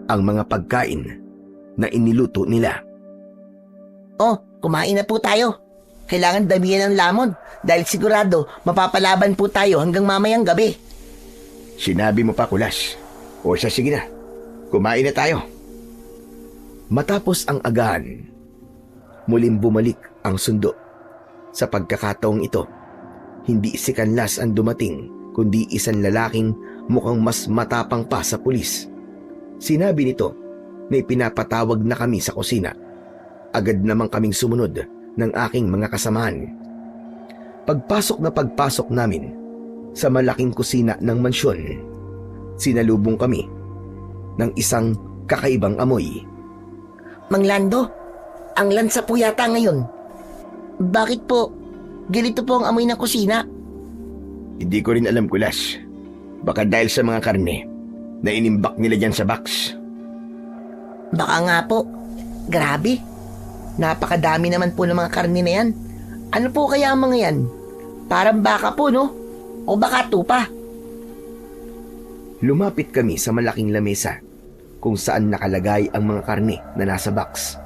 ang mga pagkain na iniluto nila. Oh, kumain na po tayo. Kailangan damihan ng lamon dahil sigurado mapapalaban po tayo hanggang mamayang gabi. Sinabi mo pa, Kulas. O siya, sige na. Kumain na tayo. Matapos ang agahan, muling bumalik ang sundo. Sa pagkakataong ito, hindi si Kanlas ang dumating, kundi isang lalaking mukhang mas matapang pa sa pulis. Sinabi nito na ipinapatawag na kami sa kusina. Agad namang kaming sumunod ng aking mga kasamahan. Pagpasok namin sa malaking kusina ng mansyon, sinalubong kami ng isang kakaibang amoy. Mang Lando, ang lansa po yata ngayon. Bakit po? Ganito po ang amoy ng kusina. Hindi ko rin alam, Kulas. Baka dahil sa mga karne na inimbak nila dyan sa box. Baka nga po. Grabe. Napakadami naman po ng mga karne na yan. Ano po kaya ang mga yan? Parang baka po, no? O baka tupa? Lumapit kami sa malaking lamesa kung saan nakalagay ang mga karne na nasa box.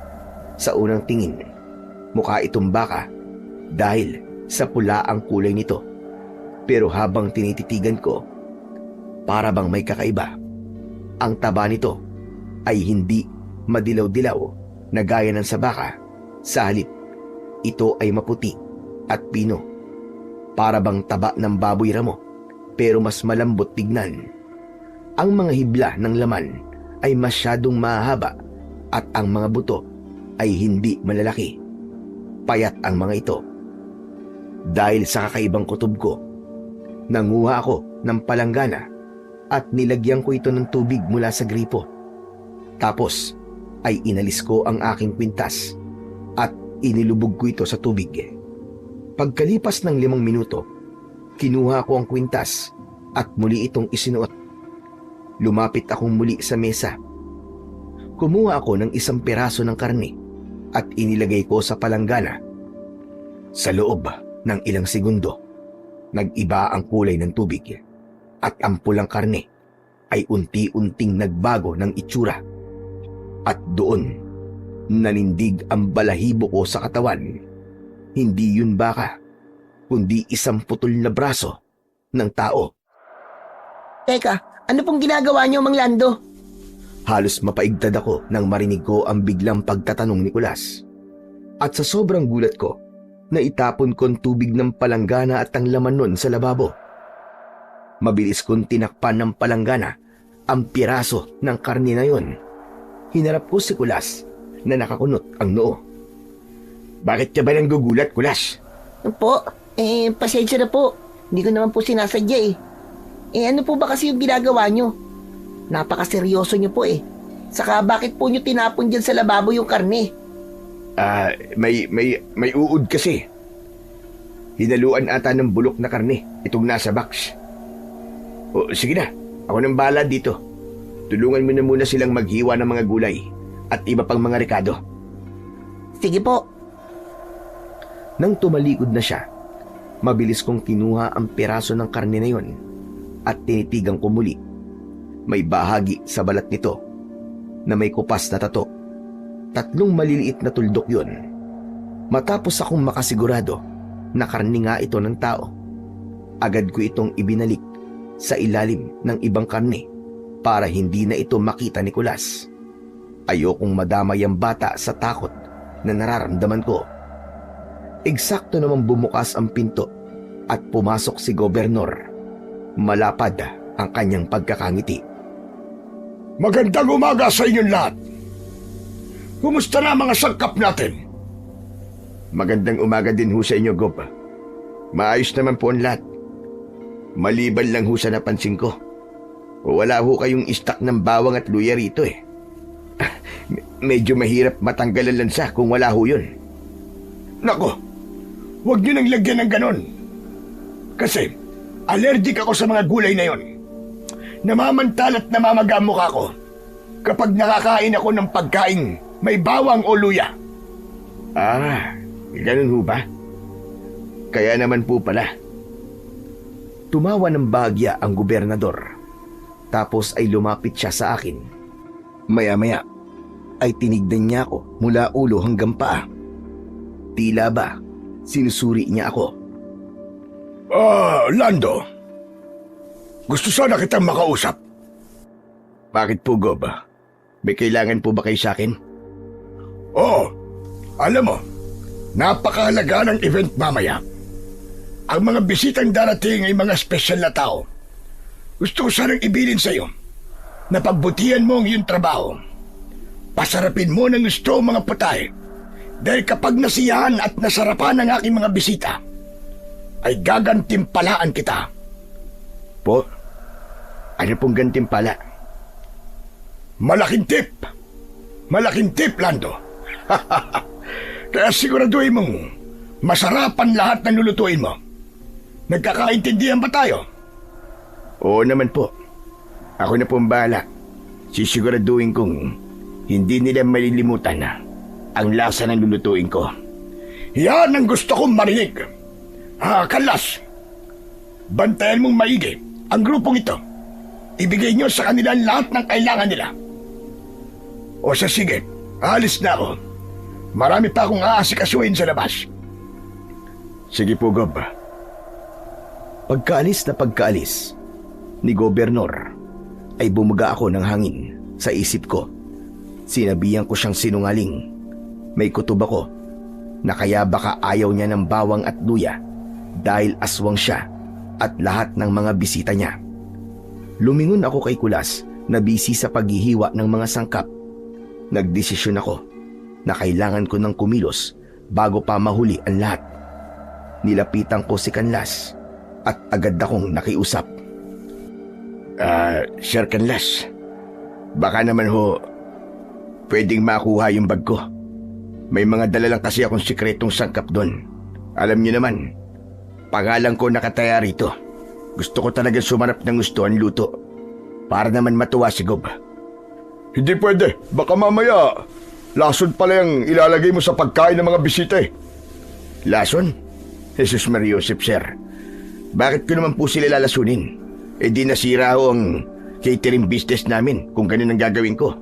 Sa unang tingin, mukha itong baka dahil sa pula ang kulay nito. Pero habang tinititigan ko, para bang may kakaiba. Ang taba nito ay hindi madilaw-dilaw na gaya ng sa baka. Sa halip, ito ay maputi at pino. Para bang taba ng baboy ramo, pero mas malambot tignan. Ang mga hibla ng laman ay masyadong mahaba at ang mga buto ay hindi malalaki. Payat ang mga ito. Dahil sa kakaibang kutob ko, nanguha ako ng palanggana at nilagyan ko ito ng tubig mula sa gripo. Tapos ay inalis ko ang aking kwintas at inilubog ko ito sa tubig. Pagkalipas ng 5 minuto, kinuha ko ang kwintas at muli itong isinuot. Lumapit akong muli sa mesa. Kumuha ako ng 1 piraso ng karne at inilagay ko sa palanggana. Sa loob ng ilang segundo, nag-iba ang kulay ng tubig at ang pulang karne ay unti-unting nagbago ng itsura. At doon, nanindig ang balahibo ko sa katawan. Hindi yun baka, kundi isang putol na braso ng tao. Teka, ano pong ginagawa niyo, Mang Lando? Halos mapaigtad ako nang marinig ko ang biglang pagtatanong ni Kulas. At sa sobrang gulat ko, naitapon ko ang tubig ng palanggana at ang laman nun sa lababo. Mabilis kong tinakpan ng palanggana ang piraso ng karne na yon. Hinarap ko si Kulas na nakakunot ang noo. Bakit ka ba nang gugulat, Kulas? Po, pasensya na po. Hindi ko naman po sinasadya eh. Ano po ba kasi yung ginagawa nyo? Napakaseryoso nyo po eh. Saka bakit po nyo tinapon dyan sa lababo yung karne? May uod kasi. Hinaluan ata ng bulok na karne itong nasa box. O, sige na, ako nang bahala dito. Tulungan mo na muna silang maghiwa ng mga gulay at iba pang mga rekado. Sige po. Nang tumalikod na siya, Mabilis kong kinuha ang piraso ng karne na yon at tinitigang ko muli. May bahagi sa balat nito na may kupas na tato. 3 maliliit na tuldok yon. Matapos akong makasigurado na karne nga ito ng tao, agad ko itong ibinalik sa ilalim ng ibang karne para hindi na ito makita ni Kulas. Ayokong madamay ang bata sa takot na nararamdaman ko. Eksakto namang bumukas ang pinto at pumasok si Gobernador. Malapad ang kanyang pagkakangiti. Magandang umaga sa inyong lahat. Kumusta na mga sangkap natin? Magandang umaga din ho sa inyo, Gob. Maayos naman po ang lahat. Maliban lang ho sa napansin ko. Wala ho kayong istak ng bawang at luya rito eh. Medyo mahirap matanggal ang lansa kung wala ho yun. Nako, huwag niyo nang lagyan ng ganon. Kasi, allergic ako sa mga gulay na yon. Namamantal at namamaga ang mukha ko kapag nakakain ako ng pagkaing may bawang o luya. Ah, ganun ho ba? Kaya naman po pala. Tumawa ng bahagya ang gobernador. Tapos ay lumapit siya sa akin. Maya-maya ay tinignan niya ako mula ulo hanggang paa. Tila ba sinusuri niya ako. Lando. Gusto sana kitang makausap. Bakit po, Gob? May kailangan po ba kayo sa akin? Oo. Alam mo, napakahalaga ng event mamaya. Ang mga bisitang darating ay mga espesyal na tao. Gusto ko sanang ibilin sa iyo na pagbutihan mo ang iyong trabaho. Pasarapin mo ng gusto ang mga putahe. Dahil kapag nasiyahan at nasarapan ng aking mga bisita, ay gagantimpalaan kita. Po? Ano pong gantimpala? Malaking tip! Malaking tip, Lando. Kaya siguraduhin mong masarapan lahat ng lulutuin mo. Nagkakaintindihan ba tayo? Oo naman po. Ako na pong bahala. Sisiguraduhin kong hindi nila malilimutan na ang lasa ng lulutuin ko. Yan ang gusto kong marinig. Kalas, bantayan mong maigi ang grupong ito. Ibigay niyo sa kanila lahat ng kailangan nila. O sige, alis na ako. Marami pa akong aasikasuhin sa labas. Sige po, Gob. Pagkaalis na pagkaalis ni Gobernador ay bumuga ako ng hangin sa isip ko. Sinabihan ko siyang sinungaling. May kutob ako na kaya baka ayaw niya ng bawang at luya dahil aswang siya at lahat ng mga bisita niya. Lumingon ako kay Kulas na busy sa paghihiwa ng mga sangkap. Nagdesisyon ako na kailangan ko ng kumilos bago pa mahuli ang lahat. Nilapitan ko si Canlas at agad akong nakiusap. Sir Canlas, baka naman ho pwedeng makuha yung bag ko. May mga dala lang kasi akong sikretong sangkap doon. Alam niyo naman, pangalan ko nakataya rito. Gusto ko talagang sumarap ng gusto ang luto para naman matuwa si Gob. Hindi pwede. Baka mamaya lason pala yung ilalagay mo sa pagkain ng mga bisita eh. Lason? Jesus Maria Joseph, sir. Bakit ko naman po sila lalasunin? Eh di nasira ho ang catering business namin kung ganun ang gagawin ko.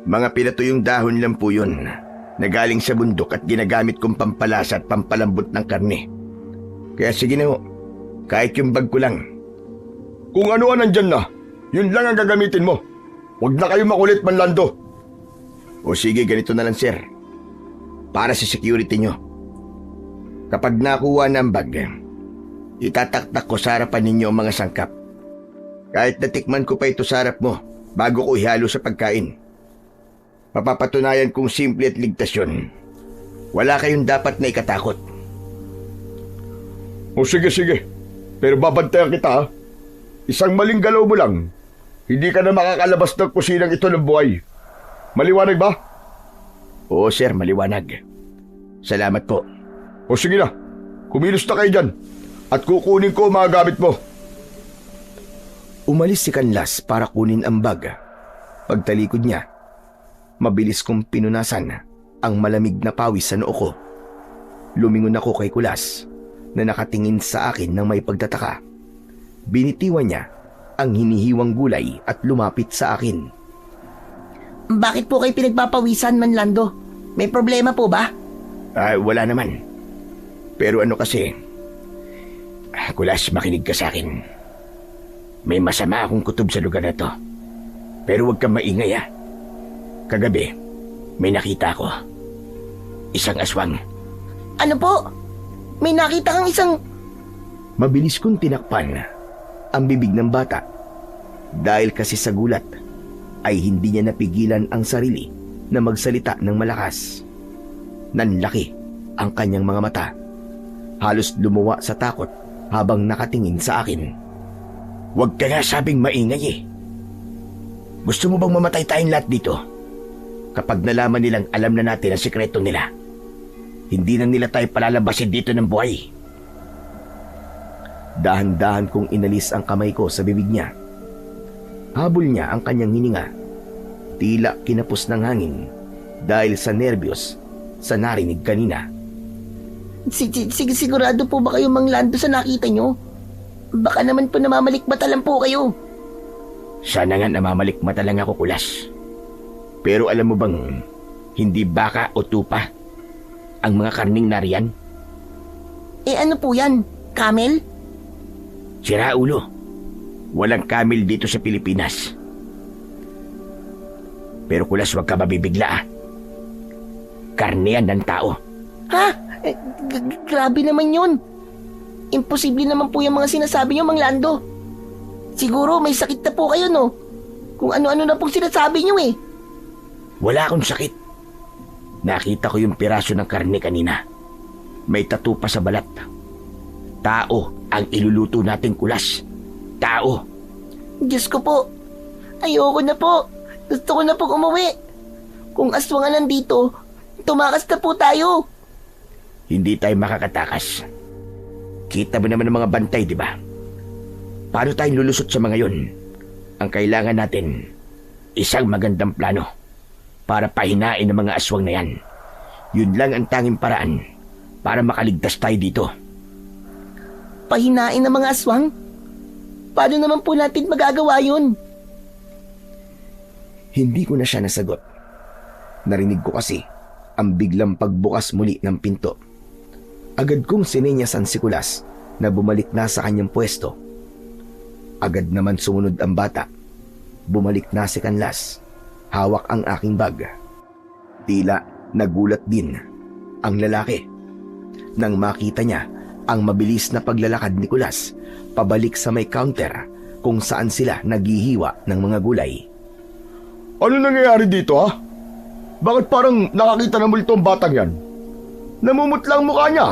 Mga pinatuyong dahon lang po yun na galing sa bundok at ginagamit kong pampalasa at pampalambot ng karne. Kaya sige na ho, kahit yung bag ko lang. Kung ano ang nandyan na, yun lang ang gagamitin mo. Huwag na kayo makulit, Manlando. O sige, ganito na lang, sir. Para sa security nyo. Kapag nakuha na ang bag, itataktak ko sa harapan ninyo ang mga sangkap. Kahit natikman ko pa ito sa harap mo bago ko ihalo sa pagkain. Mapapatunayan kong simple at ligtas yun. Wala kayong dapat na ikatakot. O sige. Pero babantayan kita ha. Isang maling galaw mo lang, hindi ka na makakalabas ng kusinang ito ng buhay. Maliwanag ba? Oo sir, maliwanag. Salamat po. O sige na, kumilos na kayo dyan at kukunin ko ang mga gamit mo. Umalis si Canlas para kunin ang bag. Pagtalikod niya, mabilis kong pinunasan ang malamig na pawis sa noo ko. Lumingon ako kay Kulas na nakatingin sa akin ng may pagtataka. Binitiwan niya ang hinihiwang gulay at lumapit sa akin. Bakit po kayo pinagpapawisan, Manlando? May problema po ba? Wala naman. Pero ano kasi, Kulas, makinig ka sa akin. May masama akong kutob sa lugar na to. Pero huwag kang maingay ha. Kagabi, may nakita ko. Isang aswang. Ano po? May nakita kang isang... Mabilis kong tinakpan ang bibig ng bata. Dahil kasi sa gulat, ay hindi niya napigilan ang sarili na magsalita ng malakas. Nanlaki ang kanyang mga mata. Halos lumuwa sa takot habang nakatingin sa akin. Huwag ka nga sabing maingay eh. Gusto mo bang mamatay tayong lahat dito? Kapag nalaman nilang alam na natin ang sikreto nila, hindi na nila tayo palalabasin dito ng buhay. Dahan-dahan kong inalis ang kamay ko sa bibig niya. Habol niya ang kanyang hininga. Tila kinapos ng hangin dahil sa nervyos sa narinig kanina. Sigurado po ba kayo, Manglando, sa nakita nyo? Baka naman po namamalikmata lang po kayo. Sana nga namamalikmata lang ako, Kulas. Pero alam mo bang hindi baka o tupa ang mga karning nariyan? Ano po yan? Camel? Sira ulo. Walang camel dito sa Pilipinas. Pero Kulas, huwag ka mabibigla ah. Karne yan ng tao. Ha? Grabe naman yun. Imposible naman po yung mga sinasabi nyo, Manglando. Siguro may sakit na po kayo, no? Kung ano-ano na pong sinasabi nyo eh. Wala akong sakit. Nakita ko yung piraso ng karne kanina. May tattoo pa sa balat. Tao ang iluluto nating Kulas. Tao. Diyos ko po. Ayoko na po. Gusto ko na pong umuwi. Kung aswangan nandito, tumakas na po tayo. Hindi tayo makakatakas. Kita mo naman ang mga bantay, di ba? Paano tayong lulusot sa mga yun? Ang kailangan natin, isang magandang plano para pahinain ang mga aswang na yan. Yun lang ang tanging paraan para makaligtas tayo dito. Pahinain ng mga aswang? Paano naman po natin magagawa yun? Hindi ko na siya nasagot. Narinig ko kasi ang biglang pagbukas muli ng pinto. Agad kong sinenyasan si Kulas na bumalik na sa kanyang pwesto. Agad naman sumunod ang bata. Bumalik na si Kanlas. Hawak ang aking bag. Tila nagulat din ang lalaki nang makita niya ang mabilis na paglalakad ni Kulas pabalik sa may counter kung saan sila naghihiwa ng mga gulay. Ano nangyayari dito ha? Bakit parang nakakita na multo ang batang yan? Namumutlang mukha niya.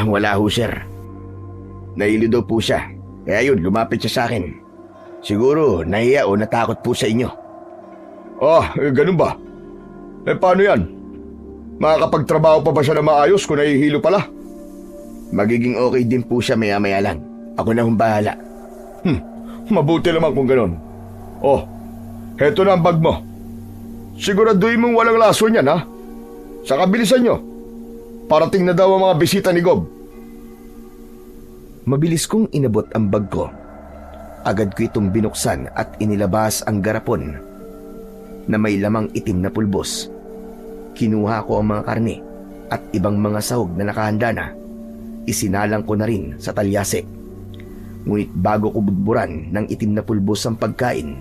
Wala ho, sir. Nailo daw po siya. Kaya yun, lumapit siya sa akin. Siguro, nahiya o natakot po sa inyo. Ganun ba? Paano yan? Makakapagtrabaho pa ba siya na maayos kung nahihilo pala? Magiging okay din po siya maya-maya lang. Ako na hong bahala. Mabuti naman kung ganun. Heto na ang bag mo. Siguraduhin mong walang laso niyan ha? Saka bilisan nyo. Parating na daw ang mga bisita ni Gob. Mabilis kong inabot ang bag ko. Agad ko itong binuksan at inilabas ang garapon na may lamang itim na pulbos. Kinuha ko ang mga karne at ibang mga sahog na nakahanda na. Isinalang ko na rin sa talyase. Ngunit bago ko budburan ng itim na pulbos ang pagkain,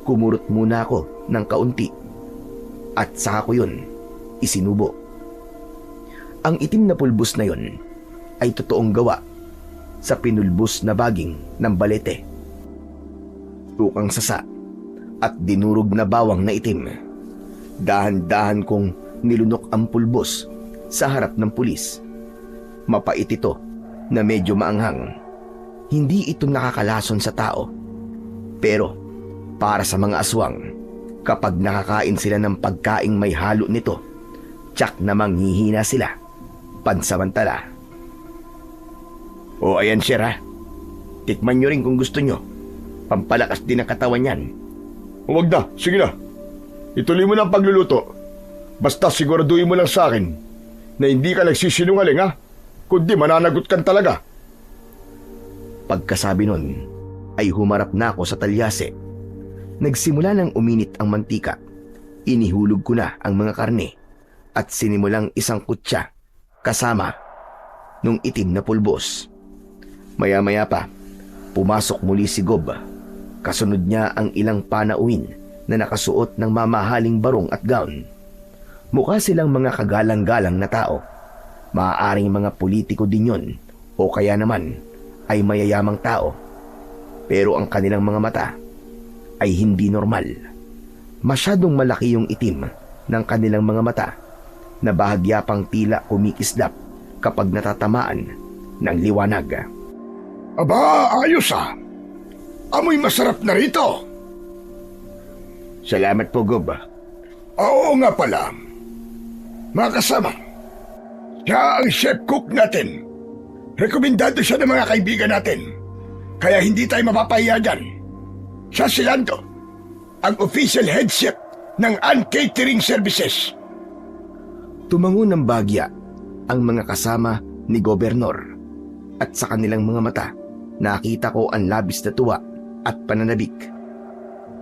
kumurot muna ako ng kaunti at saka ko yun isinubo. Ang itim na pulbos na yun ay totoong gawa sa pinulbos na baging ng balete, tukang sasa at dinurog na bawang na itim. Dahan-dahan kong nilunok ang pulbos sa harap ng pulis. Mapait ito na medyo maanghang. Hindi ito nakakalason sa tao. Pero para sa mga aswang, kapag nakakain sila ng pagkaing may halo nito, tsak na manghihina sila pansamantala. Ayan sir ha. Tikman nyo rin kung gusto nyo. Pampalakas din ang katawan yan. Huwag na, sige na. Ituloy mo na ang pagluluto. Basta siguraduhin mo lang sa akin na hindi ka nagsisinungaling ha. kundi mananagot kan talaga. Pagkasabi nun, ay humarap na ako sa talyase. Nagsimula nang uminit ang mantika. Inihulog ko na ang mga karne at sinimulang isang kutsa kasama nung itim na pulbos. Maya-maya pa, pumasok muli si Gob. Kasunod niya ang ilang panauhin na nakasuot ng mamahaling barong at gown. Mukha silang mga kagalang-galang na tao. Maaaring mga politiko din yun o kaya naman ay mayayamang tao. Pero ang kanilang mga mata ay hindi normal. Masyadong malaki yung itim ng kanilang mga mata na bahagya pang tila kumikislap kapag natatamaan ng liwanag. Aba, ayos ah. Amoy masarap na rito. Salamat po, Gob. Oo nga pala. Mga kasama, siya ang chef cook natin. Rekomendado siya ng mga kaibigan natin. Kaya hindi tayo mapapahiya dyan. Siya si Lando, ang official head chef ng Ann Catering Services. Tumango ng bagya ang mga kasama ni Gobernador at sa kanilang mga mata nakita ko ang labis na tuwa at pananabik.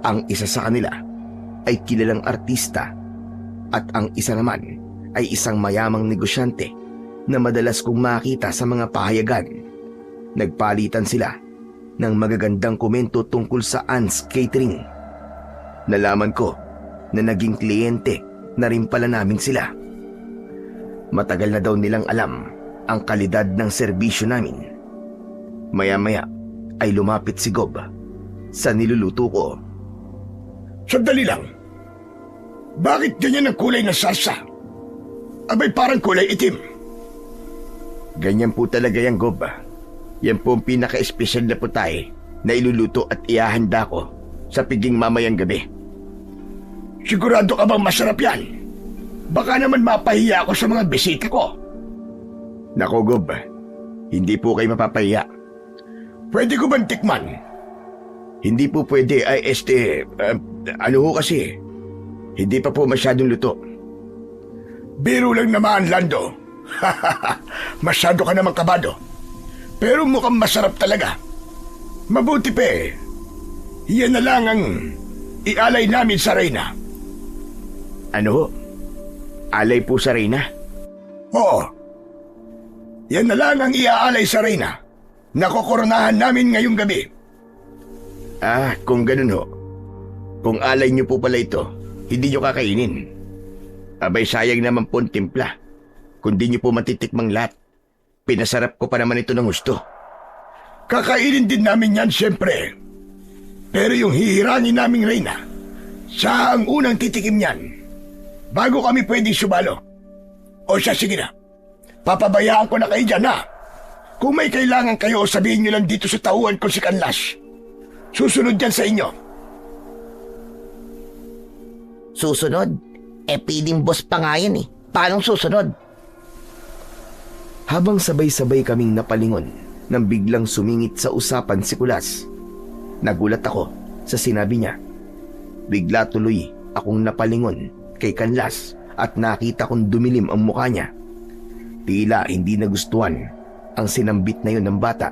Ang isa sa kanila ay kilalang artista at ang isa naman ay isang mayamang negosyante na madalas kong makita sa mga pahayagan. Nagpalitan sila ng magagandang komento tungkol sa Ann's Catering. Nalaman ko na naging kliyente na rin pala namin sila. Matagal na daw nilang alam ang kalidad ng serbisyo namin. Maya-maya ay lumapit si Gob sa niluluto ko. Sandali lang. Bakit ganyan ang kulay ng salsa? Abay parang kulay itim. Ganyan po talaga yan, Gob. Yan po ang pinaka-espesyal na putahe na iluluto at iahanda ko sa piging mamayang gabi. Sigurado ka bang masarap yan? Baka naman mapahiya ako sa mga bisita ko. Nako, Gob. Hindi po kayo mapapahiya. Pwede ko bang tikman? Hindi po pwede ay ano ho kasi, hindi pa po masyadong luto. Biro lang naman, Lando. Masyado ka naman kabado. Pero mukhang masarap talaga. Mabuti pa eh. Yan na lang ang ialay namin sa Reyna. Ano ho? Alay po sa Reyna? Oo. Yan na lang ang iaalay sa Reyna na kokoronahan namin ngayong gabi. Ah, kung ganun ho. Kung alay niyo po pala ito, hindi niyo kakainin. Abay sayang naman po ang timpla. Kung di niyo po matitikmang lahat, pinasarap ko pa naman ito ng gusto. Kakainin din namin yan siyempre. Pero yung hihirangin naming Reyna, siya ang unang titikim niyan. Bago kami pwedeng sumalo. O siya, sige na. Papabayaan ko na kayo dyan, ha? Kung may kailangan kayo, sabihin nyo lang dito sa tauhan ko si Canlas. Susunod yan sa inyo. Susunod? Piling boss pa nga yan eh. Paano susunod? Habang sabay-sabay kaming napalingon nang biglang sumingit sa usapan si Kulas. Nagulat ako sa sinabi niya. Bigla tuloy akong napalingon kay Canlas at nakita kong dumilim ang mukha niya. Tila hindi nagustuhan ang sinambit na yun ng bata.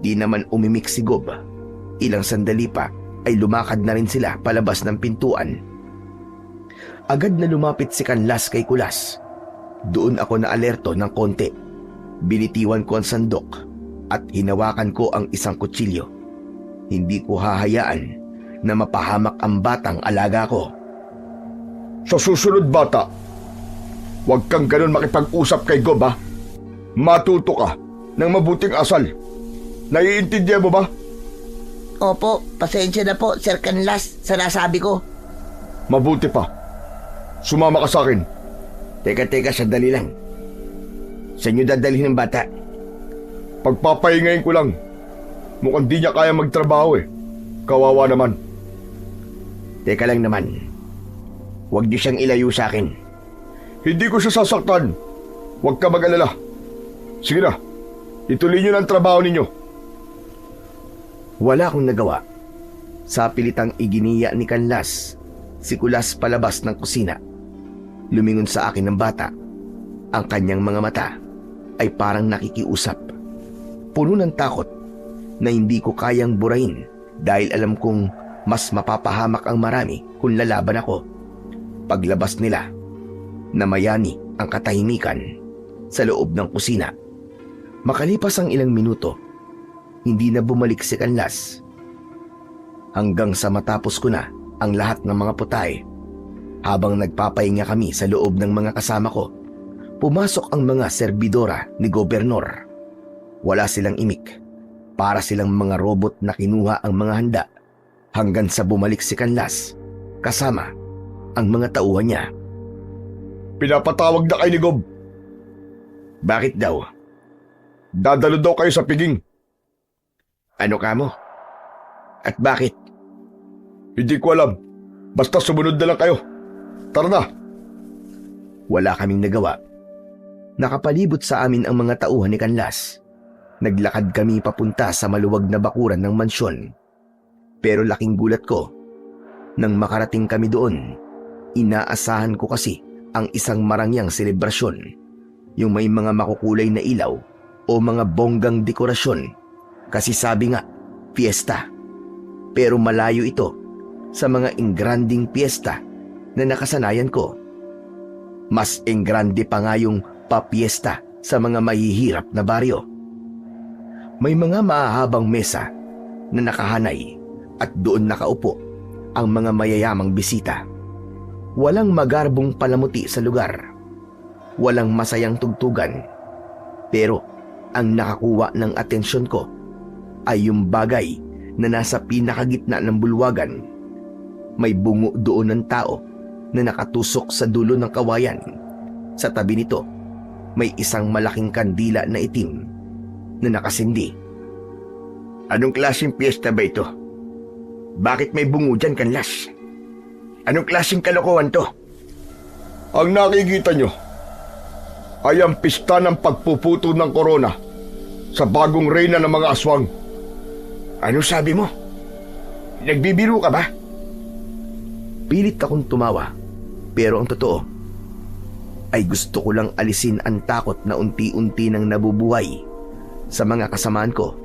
Di naman umimik si Gob. Ilang sandali pa ay lumakad na rin sila palabas ng pintuan. Agad na lumapit si Canlas kay Kulas. Doon ako na alerto ng konti. Binitiwan ko ang sandok at hinawakan ko ang isang kutsilyo. Hindi ko hahayaan na mapahamak ang batang alaga ko. Sa susunod, bata, huwag kang ganun makipag-usap kay Gob, ha? Matuto ka ng mabuting asal. Naiintindihan mo ba? Opo, pasensya na po, Sir Canlas, sa nasabi ko. Mabuti pa. Sumama ka sa akin. Teka, sandali lang. Saan niyo dadalhin ng bata? Pagpapahingayin ko lang. Mukhang di niya kaya magtrabaho eh. Kawawa naman. Teka lang naman. Huwag niyo siyang ilayo sa akin. Hindi ko siya sasaktan. Huwag ka mag-alala. Sige na, ituloy niyo na ang trabaho ninyo. Wala akong nagawa. Sa pilitang iginiya ni Canlas, si Kulas palabas ng kusina. Lumingon sa akin ng bata. Ang kanyang mga mata ay parang nakikiusap. Puno ng takot na hindi ko kayang burahin dahil alam kong mas mapapahamak ang marami kung lalaban ako. Paglabas nila, namayani ang katahimikan sa loob ng kusina. Makalipas ang ilang minuto, hindi na bumalik si Kanlas. Hanggang sa matapos ko na ang lahat ng mga putahe. Habang nagpapahinga kami sa loob ng mga kasama ko, pumasok ang mga serbidora ni Gobernur. Wala silang imik. Para silang mga robot na kinuha ang mga handa hanggang sa bumalik si Kanlas kasama ang mga tauhan niya. Pinapatawag na kayo ni Gob. Bakit daw? Dadalo daw kayo sa piging. Ano ka mo? At bakit? Hindi ko alam. Basta sumunod na lang kayo. Tara na. Wala kaming nagawa. Nakapalibot sa amin ang mga tauhan ni Kanlas. Naglakad kami papunta sa maluwag na bakuran ng mansyon. Pero laking gulat ko. Nang makarating kami doon, inaasahan ko kasi ang isang marangyang selebrasyon. Yung may mga makukulay na ilaw o mga bonggang dekorasyon. Kasi sabi nga, fiesta. Pero malayo ito sa mga engranding fiesta na nakasanayan ko. Mas engrande pa nga yung papiesta sa mga mahihirap na baryo. May mga mahahabang mesa na nakahanay at doon nakaupo ang mga mayayamang bisita. Walang magarbong palamuti sa lugar. Walang masayang tugtugan. Pero ang nakakuha ng atensyon ko ay yung bagay na nasa pinakagitna ng bulwagan. May bungo doon ng tao na nakatusok sa dulo ng kawayan. Sa tabi nito, may isang malaking kandila na itim na nakasindi. Anong klaseng piyesta ba ito? Bakit may bungo dyan, Kanlas? Anong klaseng kalokohan to? Ang nakikita nyo ay ang pista ng pagpuputo ng korona sa bagong reyna ng mga aswang. Ano sabi mo? Nagbibiro ka ba? Pilit akong tumawa, pero ang totoo ay gusto ko lang alisin ang takot na unti-unti nang nabubuhay sa mga kasamaan ko.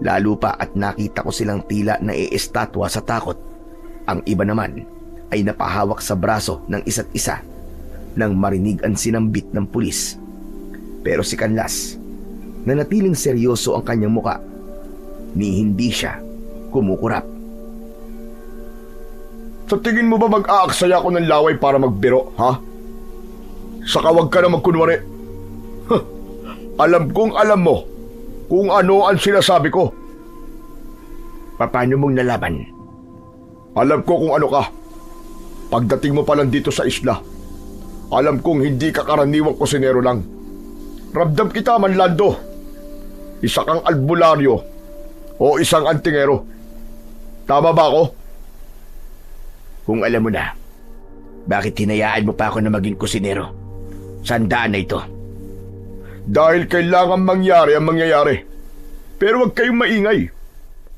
Lalo pa at nakita ko silang tila na-eestatwa sa takot. Ang iba naman ay napahawak sa braso ng isa't isa nang marinig ang sinambit ng pulis. Pero si Kanlas, nanatiling seryoso ang kanyang muka, ni hindi siya kumukurap. Sa tingin mo ba mag-aaksaya ako ng laway para magbiro, ha? Saka wag ka na magkunwari. Huh, alam kong alam mo kung ano ang sinasabi ko. Paano mong nalaban? Alam ko kung ano ka. Pagdating mo pa lang dito sa isla, alam kong hindi ka karaniwang kusinero lang. Ramdam kita, Manlando. Isa kang albularyo o isang antingero. Tama ba ako? Kung alam mo na, bakit hinayaan mo pa ako na maging kusinero? Sandaan na ito. Dahil kailangan mangyari ang mangyayari. Pero huwag kayong maingay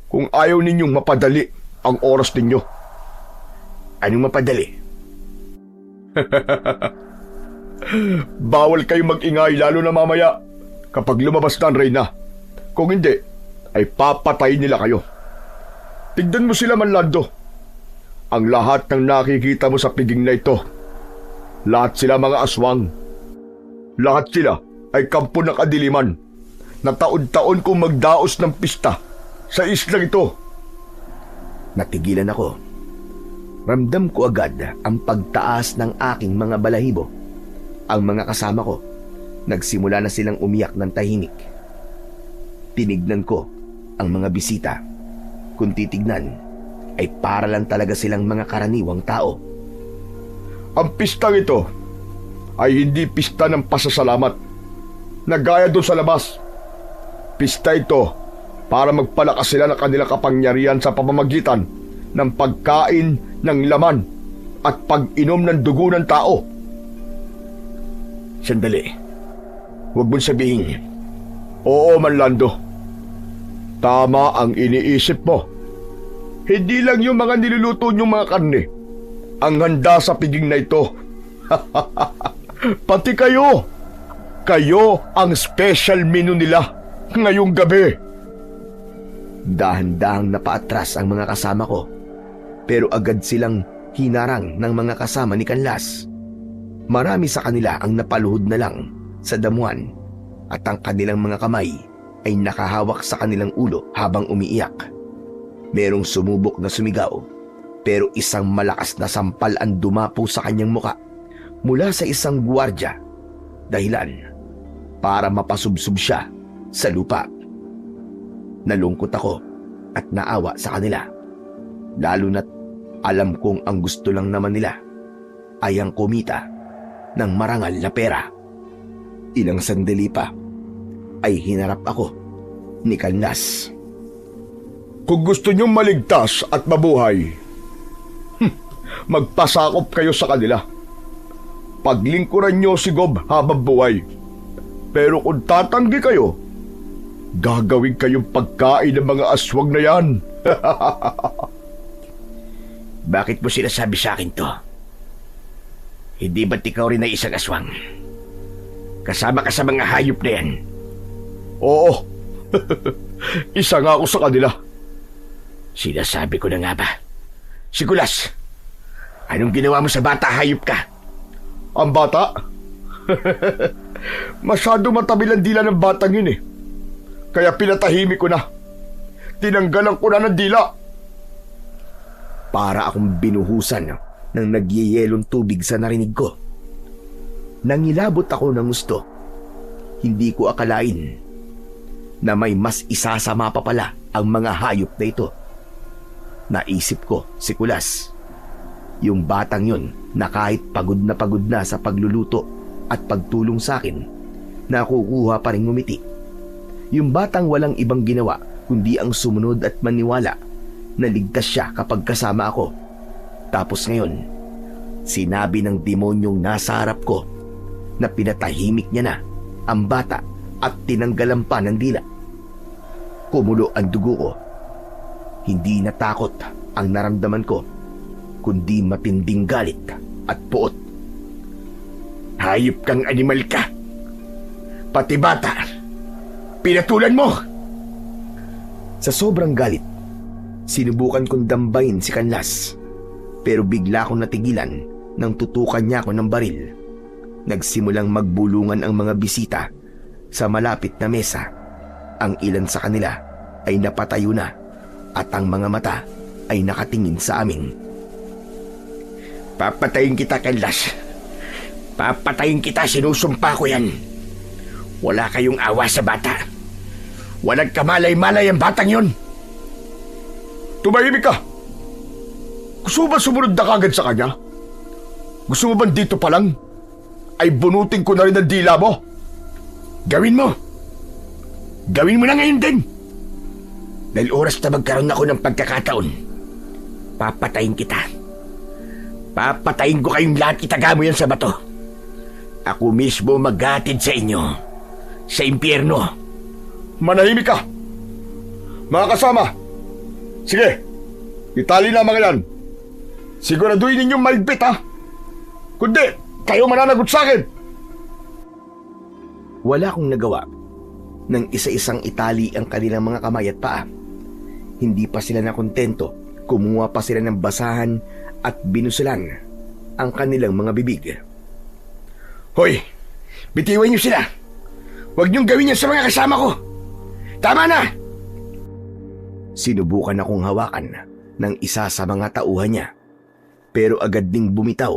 kung ayaw ninyong mapadali ang oras ninyo. Anong mapadali? Bawal kayong mag-ingay lalo na mamaya kapag lumabas na ang reyna. Kung hindi, ay papatayin nila kayo. Tignan mo sila, Manlando. Ang lahat ng nakikita mo sa piging na ito, lahat sila mga aswang. Lahat sila ay kampo ng kadiliman na taon-taon kong magdaos ng pista sa islang ito. Natigilan ako. Ramdam ko agad ang pagtaas ng aking mga balahibo. Ang mga kasama ko, nagsimula na silang umiyak ng tahimik. Tinignan ko ang mga bisita. Kung titignan, ay para lang talaga silang mga karaniwang tao. Ang pistang ito ay hindi pista ng pasasalamat na gaya doon sa labas. Pista ito para magpalakas sila ng kanilang kapangyarihan sa pamamagitan ng pagkain ng laman at pag-inom ng dugo ng tao. Sandali. Huwag mong sabihin. Oo, Manlando. Tama ang iniisip mo. Hindi lang yung mga niluluto niyong mga karne ang handa sa piging na ito. Pati kayo. Kayo ang special menu nila ngayong gabi. Dahan-dahang napaatras ang mga kasama ko, pero agad silang hinarang ng mga kasama ni Kanlas. Marami sa kanila ang napaluhod na lang sa damuhan at ang kanilang mga kamay ay nakahawak sa kanilang ulo habang umiiyak. Merong sumubok na sumigaw, pero isang malakas na sampal ang dumapo sa kanyang muka mula sa isang gwardiya, dahilan para mapasubsob siya sa lupa. Nalungkot ako at naawa sa kanila, lalo na't alam kong ang gusto lang naman nila ay ang kumita ng marangal na pera. Ilang sandali pa ay hinarap ako ni Kanlas. Kung gusto niyong maligtas at mabuhay, magpasakop kayo sa kanila. Paglingkuran niyo si Gob habang buhay. Pero kung tatanggi kayo, gagawin kayong pagkain ng mga aswang na yan. Bakit mo sinasabi sa akin to? Hindi ba't ikaw rin ay isang aswang? Kasama ka sa mga hayop na yan. Oo, isa nga ako sa kanila. Sinasabi ko na nga ba? Sigulas, anong ginawa mo sa bata, hayop ka? Ang bata? Masyado matabil ang dila ng batang yun eh. Kaya pinatahimik ko na. Tinanggalan ko na ng dila. Para akong binuhusan ng nagyeyelong tubig sa narinig ko. Nangilabot ako ng gusto. Hindi ko akalain na may mas isasama pa pala ang mga hayop na ito. Naisip ko si Kulas, yung batang yun na kahit pagod na sa pagluluto at pagtulong sa akin, nakukuha pa rin ngumiti. Yung batang walang ibang ginawa kundi ang sumunod at maniwala na ligtas siya kapag kasama ako. Tapos ngayon, sinabi ng demonyong nasa harap ko na pinatahimik niya na ang bata at tinanggalan pa ng dila. Kumulo ang dugo ko. Hindi na takot ang naramdaman ko, kundi matinding galit at puot. Hayop kang animal ka! Pati bata, pinatulan mo! Sa sobrang galit, sinubukan kong dambayin si Kanlas, pero bigla akong natigilan nang tutukan niya ako ng baril. Nagsimulang magbulungan ang mga bisita sa malapit na mesa. Ang ilan sa kanila ay napatayo na at ang mga mata ay nakatingin sa amin. Papatayin kita, Kanlas. Papatayin kita, sinusumpa ko yan. Wala kayong awa sa bata. Walang kamalay-malay ang batang yon. Tumahimik ka! Gusto mo ba sumunod na kagad sa kanya? Gusto mo ba dito pa lang ay bunutin ko na rin ang dila mo? Gawin mo! Gawin mo na ngayon din! Dahil oras na magkaroon ako ng pagkakataon, papatayin kita. Papatayin ko kayong lahat, itaga mo yan sa bato. Ako mismo maghatid sa inyo sa impyerno. Manahimik ka! Mga kasama, sige, itali na mga yan. Siguraduhin ninyong maigpit ha. Kundi, kayo mananagot sa akin. Wala akong nagawa nang isa-isang itali ang kanilang mga kamay at paa. Hindi pa sila nakontento, kumuha pa sila ng basahan at binusulan ang kanilang mga bibig. Hoy, bitiwan niyo sila. Huwag niyong gawin yan sa mga kasama ko. Tama na! Sinubukan akong hawakan ng isa sa mga tauhan niya, pero agad ding bumitaw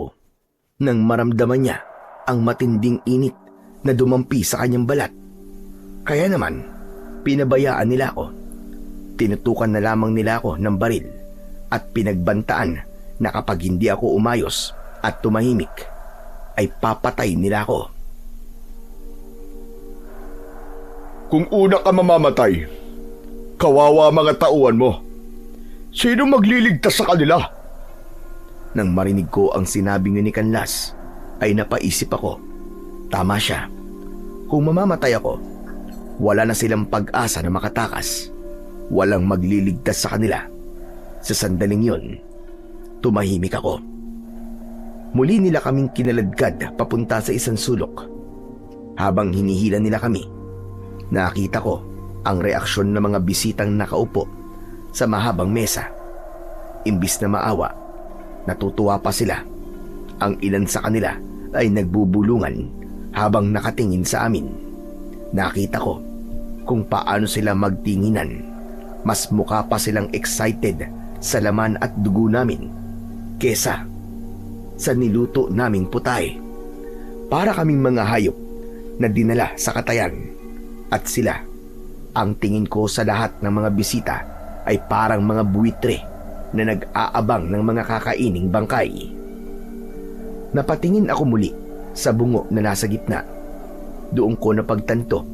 nang maramdaman niya ang matinding init na dumampi sa kanyang balat. Kaya naman, pinabayaan nila ako. Tinutukan na lamang nila ako ng baril at pinagbantaan na kapag hindi ako umayos at tumahimik, ay papatay nila ako. Kung una ka mamamatay, kawawa mga tauhan mo. Sino magliligtas sa kanila? Nang marinig ko ang sinabi ni Kanlas, ay napaisip ako. Tama siya. Kung mamamatay ako, wala na silang pag-asa na makatakas. Walang magliligtas sa kanila. Sa sandaling yon, tumahimik ako. Muli nila kaming kinaladkad papunta sa isang sulok. Habang hinihila nila kami, nakita ko ang reaksyon ng mga bisitang nakaupo sa mahabang mesa. Imbis na maawa, natutuwa pa sila. Ang ilan sa kanila ay nagbubulungan habang nakatingin sa amin. Nakita ko kung paano sila magtinginan. Mas mukha pa silang excited sa laman at dugo namin kesa sa niluto naming putahe. Para kaming mga hayop na dinala sa katayan, at sila, ang tingin ko sa lahat ng mga bisita ay parang mga buwitre na nag-aabang ng mga kakaining bangkay. Napatingin ako muli sa bungo na nasa gitna. Doon ko napagtanto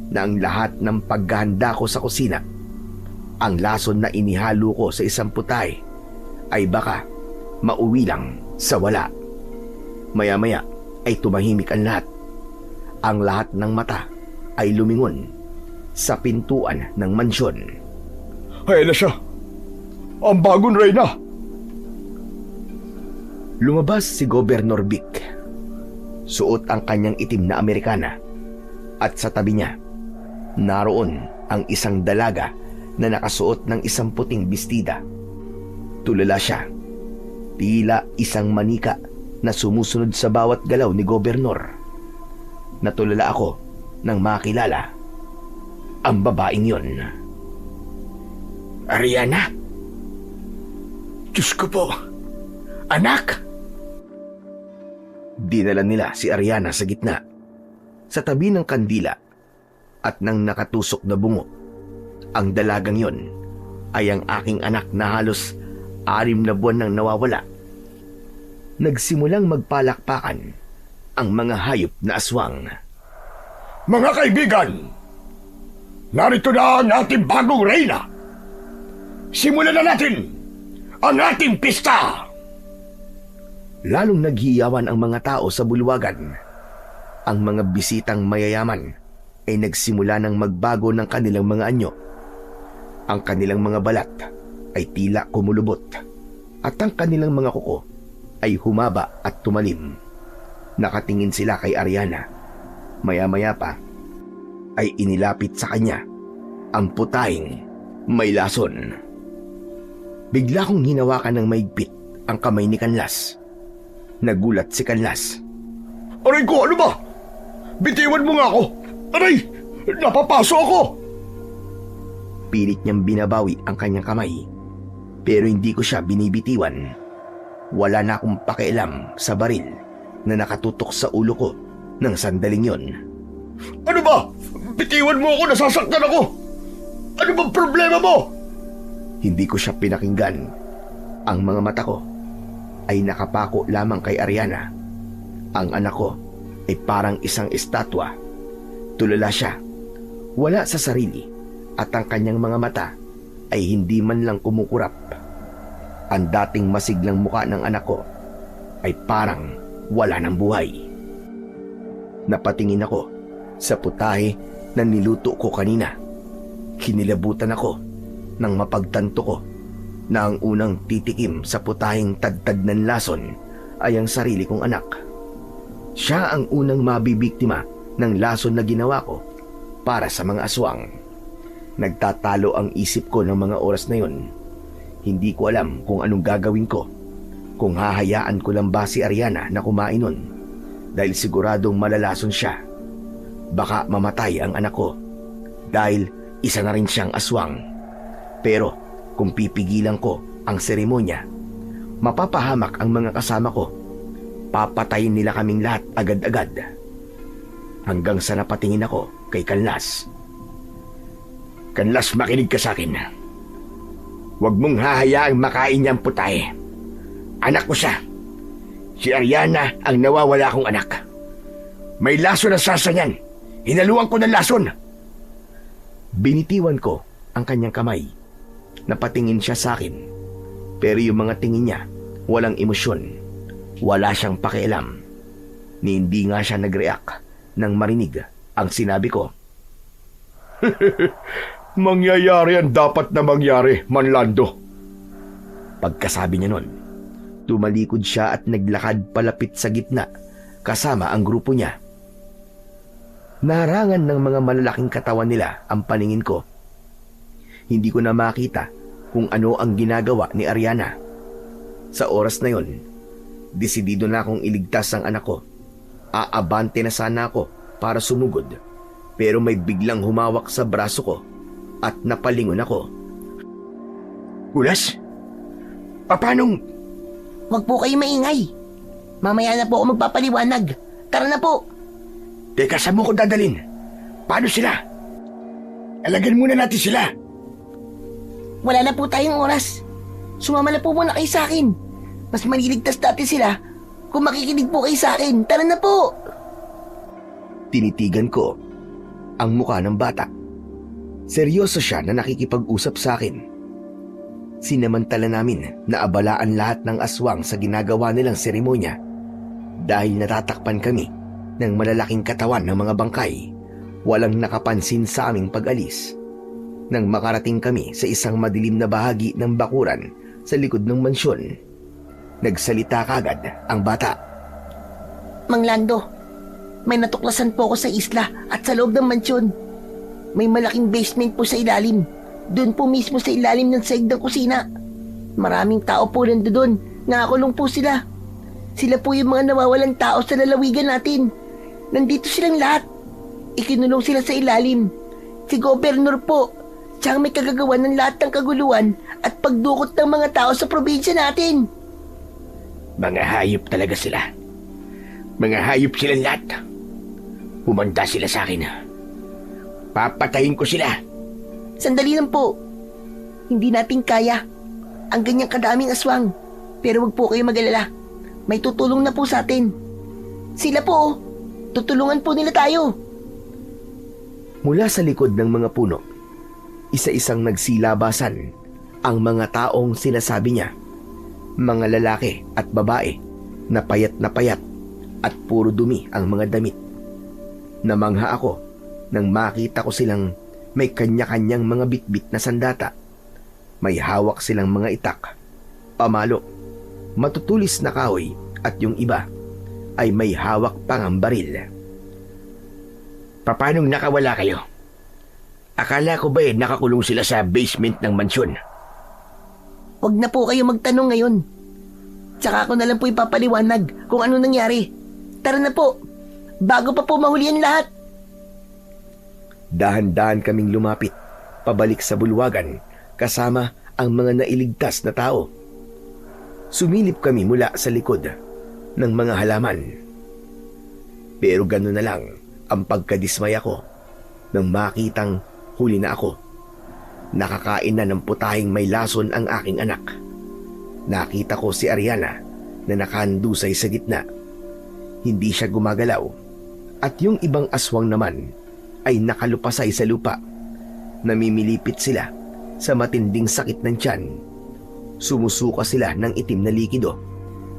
na ang lahat ng paghahanda ko sa kusina, ang lason na inihalo ko sa isang putahe, ay baka mauwi lang sa wala. Maya-maya ay tumahimik ang lahat. Ang lahat ng mata ay lumingon sa pintuan ng mansyon. Ayan na siya. Ang bagong reyna. Lumabas si Gobernador Vic. Suot ang kanyang itim na Amerikana, at sa tabi niya, naroon ang isang dalaga na nakasuot ng isang puting bestida. Tulala siya, tila isang manika na sumusunod sa bawat galaw ni Gobernador. Natulala ako nang makilala ang babaeng yon. Ariana? Diyos ko po, anak! Dinala nila si Ariana sa gitna, sa tabi ng kandila, at nang nakatusok na bungo. Ang dalagang yon ay ang aking anak na halos 6 na buwan nang nawawala. Nagsimulang magpalakpakan ang mga hayop na aswang. Mga kaibigan, narito na ang ating bagong reyna. Simulan na natin ang ating pista! Lalong naghiyawan ang mga tao sa bulwagan. Ang mga bisitang mayayaman ay nagsimula ng magbago ng kanilang mga anyo. Ang kanilang mga balat ay tila kumulubot, at ang kanilang mga kuko ay humaba at tumalim. Nakatingin sila kay Ariana. Maya-maya pa ay inilapit sa kanya ang putahing may lason. Bigla kong hinawakan ng maigpit ang kamay ni Kanlas. Nagulat si Kanlas. Aray ko, ano ba? Bitiwan mo nga ako! Aray! Napapaso ako! Pilit niyang binabawi ang kanyang kamay, pero hindi ko siya binibitiwan. Wala na akong pakialam sa baril na nakatutok sa ulo ko ng sandaling yon. Ano ba? Bitiwan mo ako, nasasaktan ako! Ano bang problema mo? Hindi ko siya pinakinggan. Ang mga mata ko ay nakapako lamang kay Ariana. Ang anak ko ay parang isang estatwa. Tulala siya, wala sa sarili, at ang kanyang mga mata ay hindi man lang kumukurap. Ang dating masiglang muka ng anak ko ay parang wala ng buhay. Napatingin ako sa putahe na niluto ko kanina. Kinilabutan ako nang mapagtanto ko na ang unang titikim sa putaheng tadtad ng lason ay ang sarili kong anak. Siya ang unang mabibiktima ng lason na ginawa ko para sa mga aswang. Nagtatalo ang isip ko ng mga oras na yon. Hindi ko alam kung anong gagawin ko. Kung hahayaan ko lang ba si Ariana na kumain nun, dahil siguradong malalason siya. Baka mamatay ang anak ko dahil isa na rin siyang aswang. Pero kung pipigilan ko ang seremonya, mapapahamak ang mga kasama ko. Papatayin nila kaming lahat agad-agad. Hanggang sa napatingin ako kay Kanlas. Kanlas, makinig ka sa akin. Huwag mong hahayaang makain niyang putahe. Anak ko siya. Si Ariana ang nawawala kong anak. May lason ang sasa niyan. Hinaluan ko ng lason. Binitiwan ko ang kanyang kamay. Napatingin siya sa akin. Pero yung mga tingin niya, walang emosyon. Wala siyang pakialam. Ni hindi nga siya nag-react nang marinig ang sinabi ko. Mangyayari ang dapat na mangyari, Manlando. Pagkasabi niya nun, tumalikod siya at naglakad palapit sa gitna kasama ang grupo niya. Naharangan ng mga malalaking katawan nila ang paningin ko. Hindi ko na makita kung ano ang ginagawa ni Ariana. Sa oras na yon, desidido na akong iligtas ang anak ko. Aabante na sana ako para sumugod, pero may biglang humawak sa braso ko at napalingon ako. Kulas? Paanong... Huwag po kayo maingay. Mamaya na po ako magpapaliwanag. Tara na po. Teka, saan mo ko dadalin? Paano sila? Alagan muna natin sila. Wala na po tayong oras. Sumama na po muna kayo sa akin. Mas maliligtas natin sila kung makikinig po kayo sa akin. Tara na po. Tinitigan ko ang mukha ng bata. Seryoso siya na nakikipag-usap sa akin. Sinamantala namin na abalaan lahat ng aswang sa ginagawa nilang seremonya dahil natatakpan kami ng malalaking katawan ng mga bangkay. Walang nakapansin sa aming pag-alis. Nang makarating kami sa isang madilim na bahagi ng bakuran sa likod ng mansyon, nagsalita kagad ang bata. Mang Lando, may natuklasan po ako sa isla at sa loob ng mansyon. May malaking basement po sa ilalim. Doon po mismo sa ilalim ng sahig ng kusina. Maraming tao po nandoon. Nakakulong po sila. Sila po yung mga nawawalang tao sa lalawigan natin. Nandito silang lahat. Ikinulong sila sa ilalim. Si Gobernur po, siyang may kagagawa ng lahat ng kaguluhan at pagdukot ng mga tao sa probinsya natin. Mga hayop talaga sila. Mga hayop silang lahat. Humanda sila sa akin. Papatayin ko sila. Sandali lang po. Hindi natin kaya ang ganyang kadaming aswang. Pero wag po kayo mag-alala. May tutulong na po sa atin. Sila po, tutulungan po nila tayo. Mula sa likod ng mga puno, isa-isang nagsilabasan ang mga taong sinasabi niya. Mga lalaki at babae na payat at puro dumi ang mga damit. Namangha ako nang makita ko silang may kanya-kanyang mga bitbit na sandata. May hawak silang mga itak, pamalo, matutulis na kahoy at yung iba ay may hawak pang ang baril. Paanong nakawala kayo? Akala ko ba nakakulong sila sa basement ng mansyon? Huwag na po kayo magtanong ngayon. Tsaka ako na lang po ipapaliwanag kung ano nangyari. Tara na po, bago pa po mahuli ang lahat. Dahan-dahan kaming lumapit, pabalik sa bulwagan, kasama ang mga nailigtas na tao. Sumilip kami mula sa likod ng mga halaman. Pero gano'n na lang ang pagkadismaya ko nang makitang huli na ako. Nakakain na ng putahing may lason ang aking anak. Nakita ko si Ariana na nakahandusay sa gitna. Hindi siya gumagalaw at yung ibang aswang naman ay nakalupasay sa lupa. Namimilipit sila sa matinding sakit ng tiyan. Sumusuka sila ng itim na likido.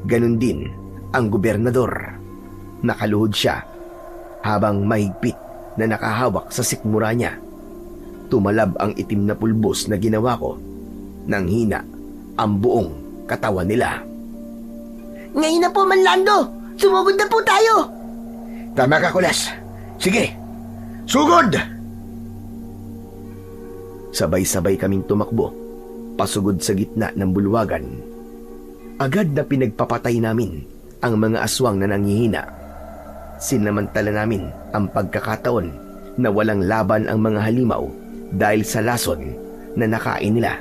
Ganon din ang gobernador. Nakaluhod siya habang mahigpit na nakahawak sa sikmura niya. Tumalab ang itim na pulbos na ginawa ko. Nang hina ang buong katawan nila. Ngayon na po, Manlando! Sumugod na po tayo! Tama ka, Kulas. Sige, sugod! Sabay-sabay kaming tumakbo, pasugod sa gitna ng bulwagan. Agad na pinagpapatay namin ang mga aswang na nanghihina. Sinamantala namin ang pagkakataon na walang laban ang mga halimaw dahil sa lason na nakain nila.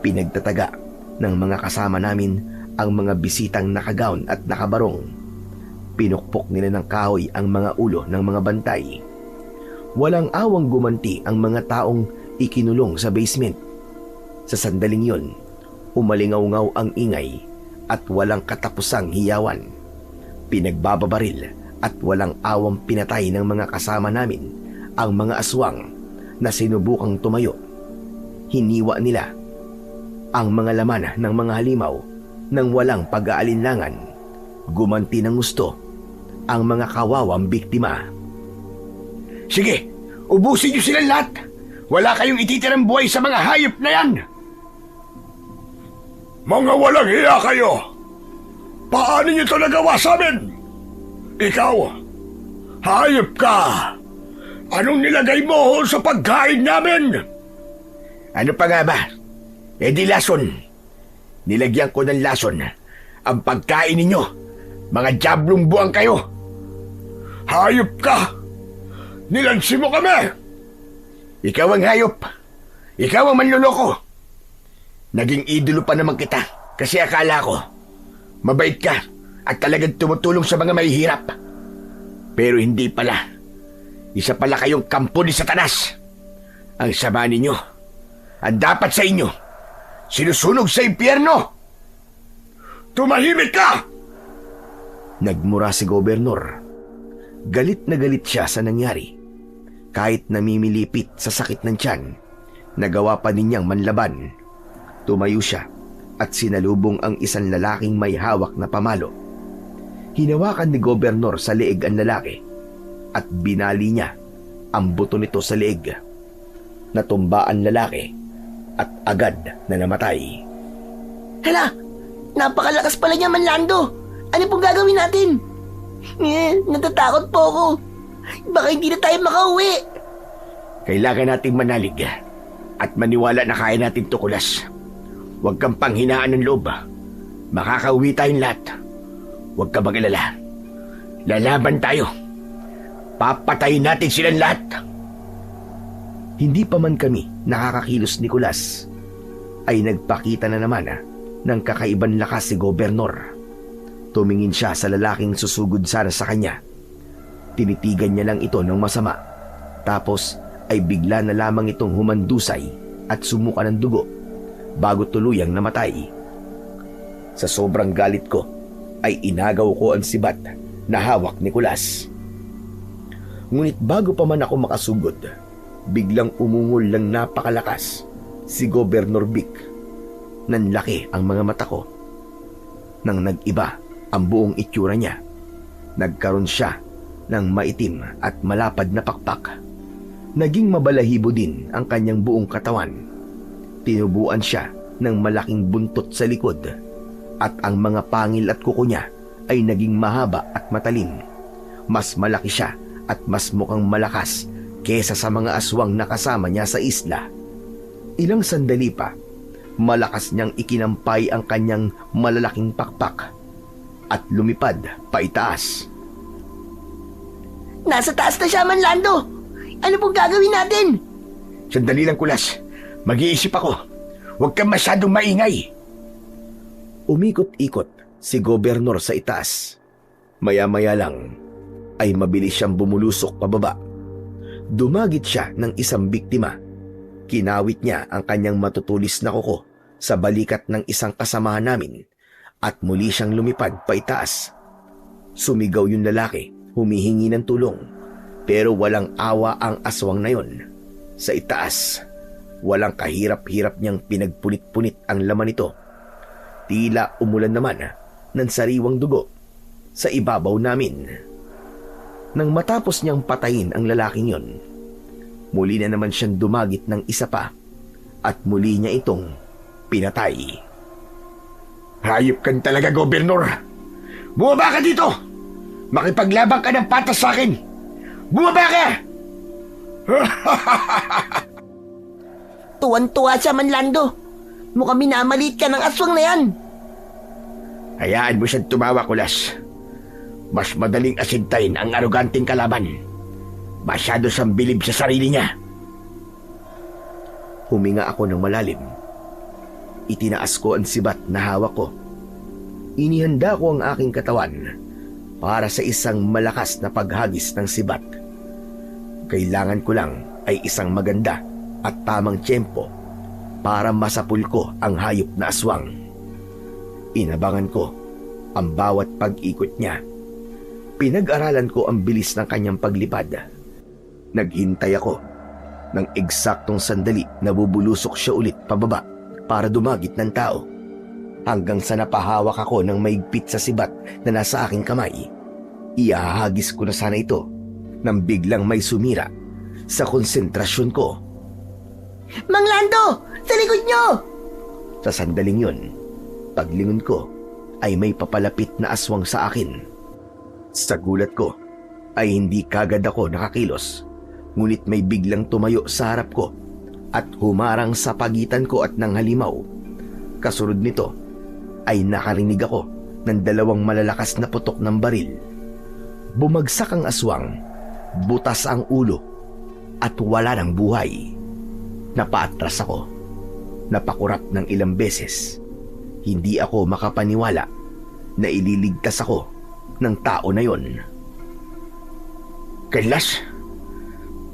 Pinagtataga ng mga kasama namin ang mga bisitang nakagawn at nakabarong. Pinukpok nila ng kahoy ang mga ulo ng mga bantay. Walang awang gumanti ang mga taong ikinulong sa basement. Sa sandaling yon, umalingaw-ngaw ang ingay at walang katapusang hiyawan. Pinagbababaril at walang awang pinatay ng mga kasama namin ang mga aswang na sinubukang tumayo. Hiniwa nila ang mga laman ng mga halimaw nang walang pag-aalinlangan. Gumanti ng gusto ang mga kawawang biktima. Sige, ubusin niyo silang lahat. Wala kayong ititirang buhay sa mga hayop na yan. Mga walang hiya kayo! Paano niyo ito nagawa sa amin? Ikaw, Hayop ka! Anong nilagay mo sa pagkain namin? Ano pa nga ba? Eh di lason. Nilagyan ko ng lason ang pagkain ninyo. Mga diablong buwang kayo. Hayop ka! Nilansi mo kami! Ikaw ang hayop. Ikaw ang manloloko. Naging idolo pa naman kita kasi akala ko mabait ka at talagang tumutulong sa mga mahihirap. Pero hindi pala. Isa pala kayong kampo ni Satanas. Ang sama ninyo. Ang dapat sa inyo, sinusunog sa impyerno. Tumahimik ka! Nagmura si Gobernador. Galit na galit siya sa nangyari. Kahit namimilipit sa sakit ng tiyan, nagawa pa ninyang manlaban. Tumayo siya at sinalubong ang isang lalaking may hawak na pamalo. Hinawakan ni Gobernador sa leeg ang lalaki at binali niya ang buto nito sa leeg. Natumba ang lalaki at agad na namatay. Hala, napakalakas pala niya, Manlando. Ano pong gagawin natin? Natatakot po ako. Baka hindi na tayo makauwi. Kailangan nating manalig at maniwala na kaya natin tukulas. Huwag kang panghinaan ng loob. Makakauwi tayong lahat. Huwag ka mag-alala. Lalaban tayo. Papatayin natin silang lahat. Hindi pa man kami nakakakilos ni Kulas, ay nagpakita na naman ng kakaibang lakas si Gobernador. Tumingin siya sa lalaking susugod sana sa kanya. Tinitigan niya lang ito ng masama. Tapos ay bigla na lamang itong humandusay at sumuka ng dugo bago tuluyang namatay. Sa sobrang galit ko ay inagaw ko ang sibat na hawak ni Kulas. Ngunit bago pa man ako makasugod, biglang umungol lang napakalakas si Gobernador Vic. Nanlaki ang mga mata ko. Nang nag-iba ang buong itsura niya, nagkaroon siya ng maitim at malapad na pakpak. Naging mabalahibo din ang kanyang buong katawan. Tinubuan siya ng malaking buntot sa likod at ang mga pangil at kuko niya ay naging mahaba at matalim. Mas malaki siya at mas mukhang malakas kesa sa mga aswang na kasama niya sa isla. Ilang sandali pa, malakas niyang ikinampay ang kanyang malalaking pakpak at lumipad paitaas. Nasa taas na siya, Manlando. Ano pong gagawin natin? Sandali lang, Kulas. Mag-iisip ako. Huwag kang masyadong maingay. Umikot-ikot si Gobernador sa itaas. Maya-maya lang ay mabilis siyang bumulusok pababa. Dumagit siya ng isang biktima. Kinawit niya ang kanyang matutulis na kuko sa balikat ng isang kasamahan namin at muli siyang lumipad paitaas. Sumigaw yung lalaki, humihingi ng tulong, pero walang awa ang aswang na yon. Sa itaas, walang kahirap-hirap niyang pinagpunit-punit ang laman nito. Tila umulan naman ng sariwang dugo sa ibabaw namin. Nang matapos niyang patayin ang lalaking yon, muli na naman siyang dumagit ng isa pa at muli niya itong pinatay. Hayop kan talaga, Gobernador. Bumaba ka dito! Makipaglabang ka ng patas sa akin! Bumaba ka! Tuwan-tuwa siya, Manlando. Mukhang minamalit ka ng aswang na yan. Hayaan mo siyang tumawa, Kulas. Mas madaling asintayin ang aroganting kalaban. Masyado siyang bilib sa sarili niya. Huminga ako ng malalim. Itinaas ko ang sibat na hawak ko. Inihanda ko ang aking katawan para sa isang malakas na paghagis ng sibat. Kailangan ko lang ay isang maganda at tamang tiyempo para masapul ko ang hayop na aswang. Inabangan ko ang bawat pag-ikot niya. Pinag-aralan ko ang bilis ng kanyang paglipad. Naghintay ako ng eksaktong sandali na bubulusok siya ulit pababa para dumagit ng tao. Hanggang sa napahawak ako ng maigpit sa sibat na nasa aking kamay. Iahagis ko na sana ito nang biglang may sumira sa konsentrasyon ko. Manglando! Sa likod nyo! Sa sandaling yun, paglingon ko ay may papalapit na aswang sa akin. Sa gulat ko ay hindi kagad ako nakakilos, ngunit may biglang tumayo sa harap ko at humarang sa pagitan ko at ng halimaw. Kasunod nito ay nakarinig ako ng dalawang malalakas na putok ng baril. Bumagsak ang aswang, butas ang ulo at wala ng buhay. Napaatras ako, napakurap ng ilang beses. Hindi ako makapaniwala na ililigtas ako ng tao na yon. Kanlas,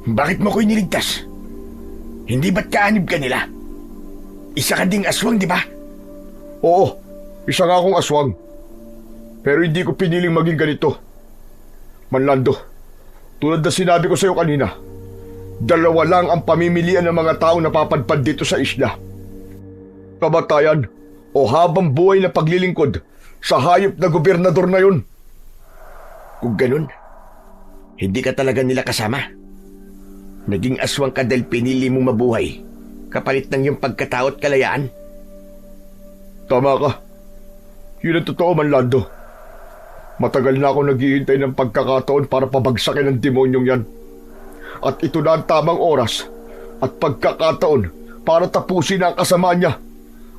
bakit mo ko iniligtas? Hindi ba't kaanib ka nila? Isa ka ding aswang, di ba? Oo, isa nga akong aswang. Pero hindi ko piniling maging ganito. Manlando, tulad na sinabi ko sa iyo kanina, dalawa lang ang pamimilian ng mga taong napapadpad dito sa isla. Kamatayan o habang buhay na paglilingkod sa hayop na gobernador na yun. Kung ganun, hindi ka talaga nila kasama. Naging aswang ka dahil pinili mong mabuhay, kapalit ng iyong pagkatao at kalayaan. Tama ka. Yun ang totoo, Manlando. Matagal na ako naghihintay ng pagkakataon para pabagsakin ang demonyong yan. At ito na ang tamang oras at pagkakataon para tapusin ang kasama niya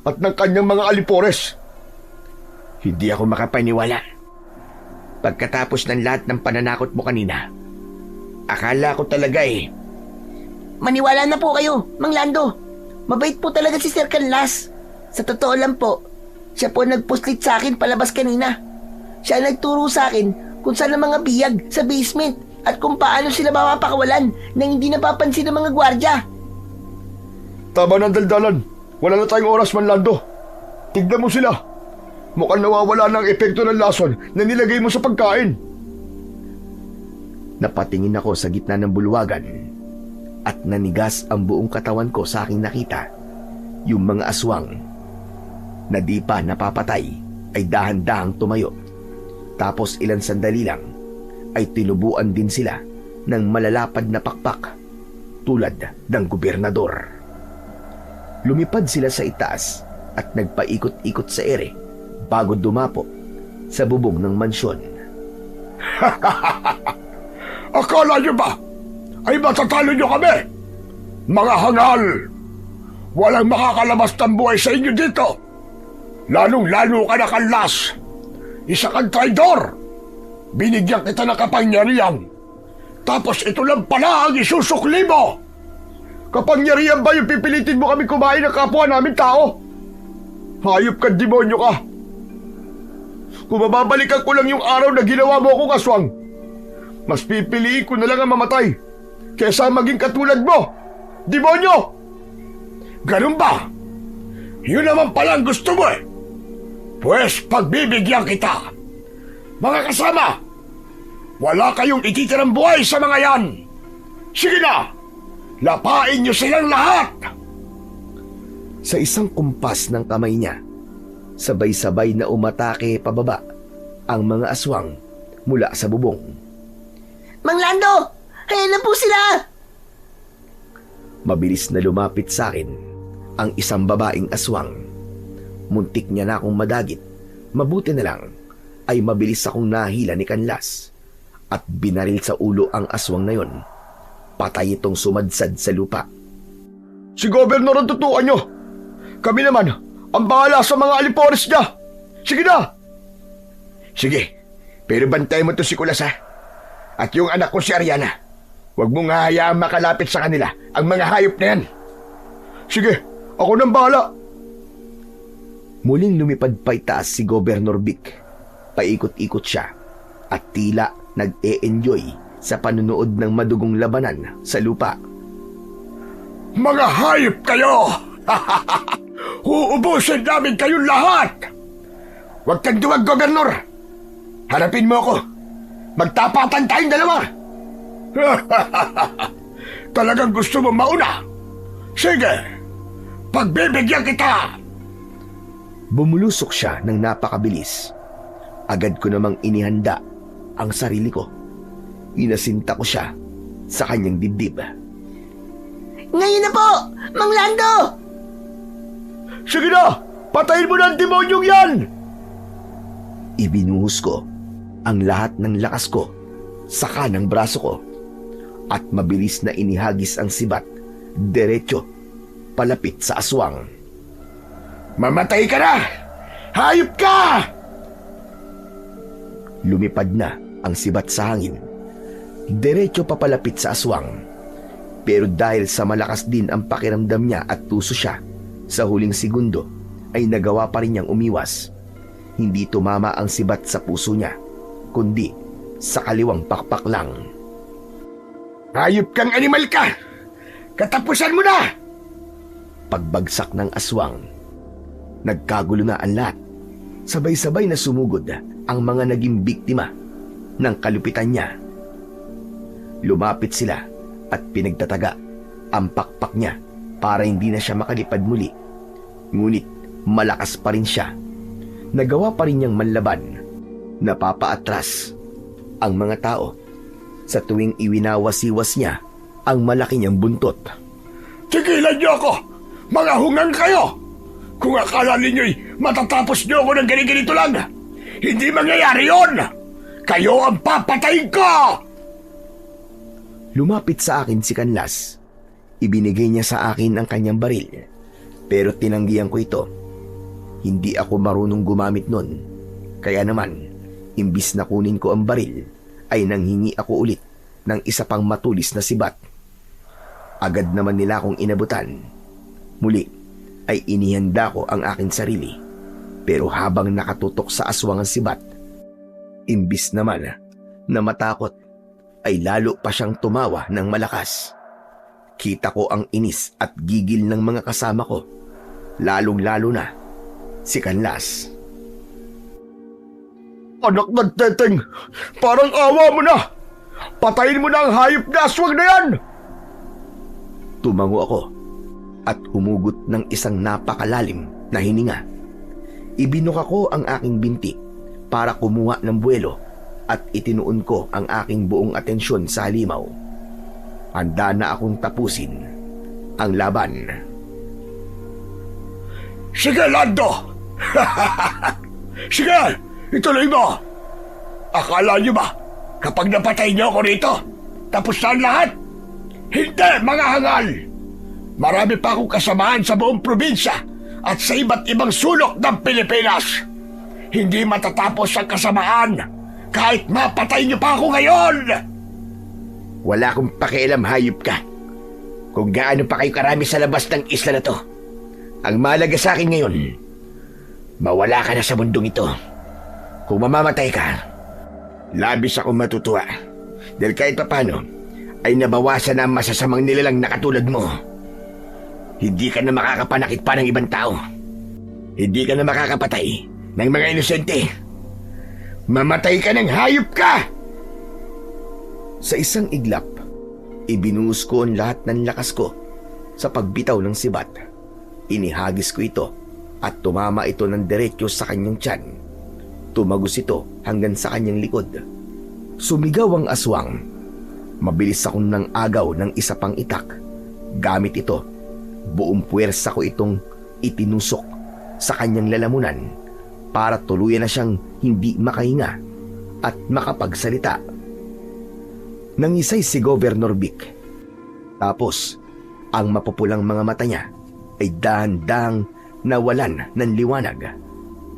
at ng kanyang mga alipores. Hindi ako makapaniwala. Pagkatapos ng lahat ng pananakot mo kanina, akala ko talaga Maniwala na po kayo, Mang Lando. Mabait po talaga si Sir Canlas. Sa totoo lang po, siya po nagpuslit sa akin palabas kanina. Siya nagturo sa akin kung saan ang mga biyag sa basement at kung paano sila mapapakawalan nang hindi napapansin ng mga gwardya. Tama ng daldalan. Wala na tayong oras, Manlando. Tignan mo sila. Mukhang nawawala na ang epekto ng lason na nilagay mo sa pagkain. Napatingin ako sa gitna ng bulwagan at nanigas ang buong katawan ko sa aking nakita. Yung mga aswang na di pa napapatay ay dahan-dahang tumayo. Tapos ilang sandali lang ay tinubuan din sila ng malalapad na pakpak tulad ng gobernador. Lumipad sila sa itaas at nagpaikot-ikot sa ere bago dumapo sa bubong ng mansyon. Akala niyo ba ay matatalo niyo kami? Mga hangal! Walang makakalabas ng buhay sa inyo dito. Lalong-lalo ka na, Canlas. Isa kang traidor. Binigyan kita ng kapangyarihan. Tapos ito lang pala ang isusukli mo. Kapangyarihan ba yung pipilitin mo kami kumain ng kapwa namin tao? Hayop ka, demonyo ka. Kung mababalikan ko lang yung araw na ginawa mo akong aswang, mas pipiliin ko na lang ang mamatay kesa maging katulad mo, demonyo! Ganun ba? Yun naman pala ang gusto mo eh. Pwes pagbibigyan kita. Mga kasama, wala kayong ititirang buhay sa mga yan. Sige na, lapain niyo silang lahat. Sa isang kumpas ng kamay niya, sabay-sabay na umatake pababa ang mga aswang mula sa bubong. Mang Lando! Ayan na po sila! Mabilis na lumapit sa akin ang isang babaeng aswang. Muntik niya na akong madagit. Mabuti na lang ay mabilis akong nahila ni Canlas at binaril sa ulo ang aswang na yon. Patay itong sumadsad sa lupa. Si Governor ang tutukan nyo. Kami naman ang bahala sa mga alipores niya. Sige na! Sige, pero bantay mo to si Kulas ha. At yung anak ko si Ariana. Huwag mong hahayaang makalapit sa kanila ang mga hayop na yan. Sige, ako nang bahala. Muling lumipad pa itaas si Governor Vic. Paikot-ikot siya at tila nag-e-enjoy sa panunood ng madugong labanan sa lupa. Mga hayop kayo! Uubusin namin kayong lahat! Huwag kang duwag, Governor! Harapin mo ako! Magtapatan tayong dalawa! Talagang gusto mo mauna? Sige! Pagbibigyan kita! Bumulusok siya ng napakabilis. Agad ko namang inihanda ang sarili ko. Inasinta ko siya sa kanyang dibdib. Ngayon na po, Mang Lando! Sige na! Patayin mo na ang demonyong yan! Ibinuhos ko ang lahat ng lakas ko sa kanang braso ko at mabilis na inihagis ang sibat diretso palapit sa aswang. Mamatay ka na! Hayop ka! Lumipad na ang sibat sa hangin. Diretso papalapit sa aswang. Pero dahil sa malakas din ang pakiramdam niya at tuso siya, sa huling segundo ay nagawa pa rin niyang umiwas. Hindi tumama ang sibat sa puso niya, kundi sa kaliwang pakpak lang. Hayop kang animal ka! Katapusan mo na! Pagbagsak ng aswang, nagkagulo na ang lahat. Sabay-sabay na sumugod ang mga naging biktima ng kalupitan niya. Lumapit sila at pinagtataga ang pakpak niya para hindi na siya makalipad muli. Ngunit malakas pa rin siya. Nagawa pa rin niyang manlaban. Napapaatras ang mga tao sa tuwing iwinawasiwas niya ang malaki niyang buntot. Tigilan niyo ako! Mga hungang kayo! Kung akala ninyo'y matatapos niyo ako ng ganito lang, hindi mangyayari yon! Kayo ang papatayin ko! Lumapit sa akin si Kanlas. Ibinigay niya sa akin ang kanyang baril. Pero tinanggihan ko ito. Hindi ako marunong gumamit nun. Kaya naman, imbis na kunin ko ang baril, ay nanghingi ako ulit ng isa pang matulis na sibat. Agad naman nila akong inabutan. Muli ay inihanda ko ang aking sarili. Pero habang nakatutok sa aswang ang sibat, imbis naman na matakot, ay lalo pa siyang tumawa ng malakas. Kita ko ang inis at gigil ng mga kasama ko, lalong-lalo na si Kanlas. Anak ng teteng, parang awa mo na! Patayin mo na ang hayop na aswang na yan! Tumango ako at humugot ng isang napakalalim na hininga. Ibinuka ko ang aking binti para kumuha ng buwelo at itinuon ko ang aking buong atensyon sa halimaw. Handa na akong tapusin ang laban. Sige, Lando! Sige, ituloy mo! Akala niyo ba, kapag napatay niyo ako rito, tapos na ang lahat? Hindi, mga hangal! Marami pa akong kasamaan sa buong probinsya at sa iba't ibang sulok ng Pilipinas. Hindi matatapos ang kasamaan kahit mapatay niyo pa ako ngayon! Wala akong pakialam, hayop ka, kung gaano pa kayo karami sa labas ng isla na to. Ang mahalaga sa akin ngayon, mawala ka na sa mundong ito. Kung mamamatay ka, labis akong matutuwa. Dahil kahit papano, ay nabawasan na ang masasamang nilalang na katulad mo. Hindi ka na makakapanakit pa ng ibang tao. Hindi ka na makakapatay ng mga inosente. Mamatay ka ng hayop ka! Sa isang iglap, ibinuhos ko ang lahat ng lakas ko sa pagbitaw ng sibat. Inihagis ko ito at tumama ito ng diretsyo sa kanyang tiyan. Tumagos ito hanggang sa kanyang likod. Sumigaw ang aswang. Mabilis akong nang agaw ng isa pang itak. Gamit ito, buong puwersa ko itong itinusok sa kanyang lalamunan para tuluyan na siyang hindi makahinga at makapagsalita. Nangisay si Governor Vic. Tapos, ang mapupulang mga mata niya ay dahan-dahang nawalan ng liwanag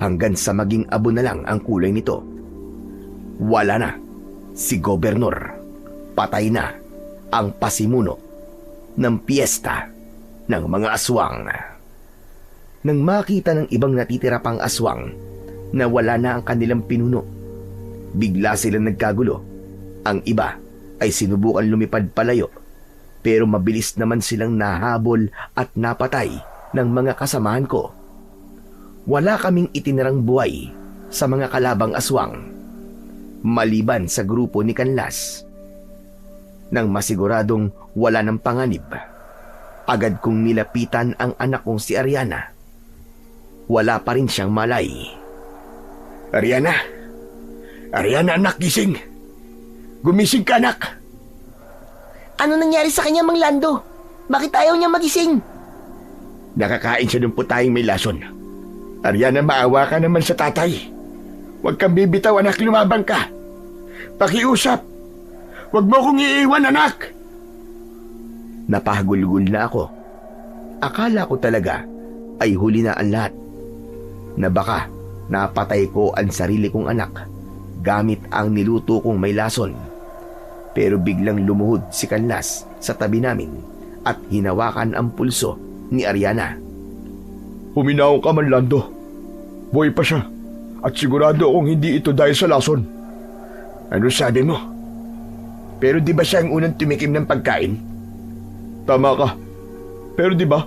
hanggang sa maging abo na lang ang kulay nito. Wala na si Gobernur. Patay na ang pasimuno ng piyesta ng mga aswang. Nang makita ng ibang natitira pang aswang na wala na ang kanilang pinuno, bigla silang nagkagulo. Ang iba ay sinubukan lumipad palayo, pero mabilis naman silang nahabol at napatay ng mga kasamahan ko. Wala kaming itinirang buhay sa mga kalabang aswang, maliban sa grupo ni Kanlas. Nang masiguradong wala ng panganib, agad kong nilapitan ang anak kong si Ariana. Wala pa rin siyang malay. Ariana! Ariana, anak, gising! Gumising ka, anak! Ano nangyari sa kanya, Mang Lando? Bakit ayaw niya magising? Nakakain siya ng putahing may lason. Ariana, maawa ka naman sa tatay. Huwag kang bibitaw, anak, lumabang ka. Pakiusap, Huwag mo akong iiwan, anak! Napahagulgul na ako. Akala ko talaga ay huli na ang lahat. Na baka napatay ko ang sarili kong anak gamit ang niluto kong may lason. Pero biglang lumuhod si Kanlas sa tabi namin at hinawakan ang pulso ni Ariana. Huminaw ka man, Lando. Buhay pa siya. At sigurado akong hindi ito dahil sa lason. Ano sabi mo? Pero di ba siya ang unang tumikim ng pagkain? Tama ka. Pero di ba,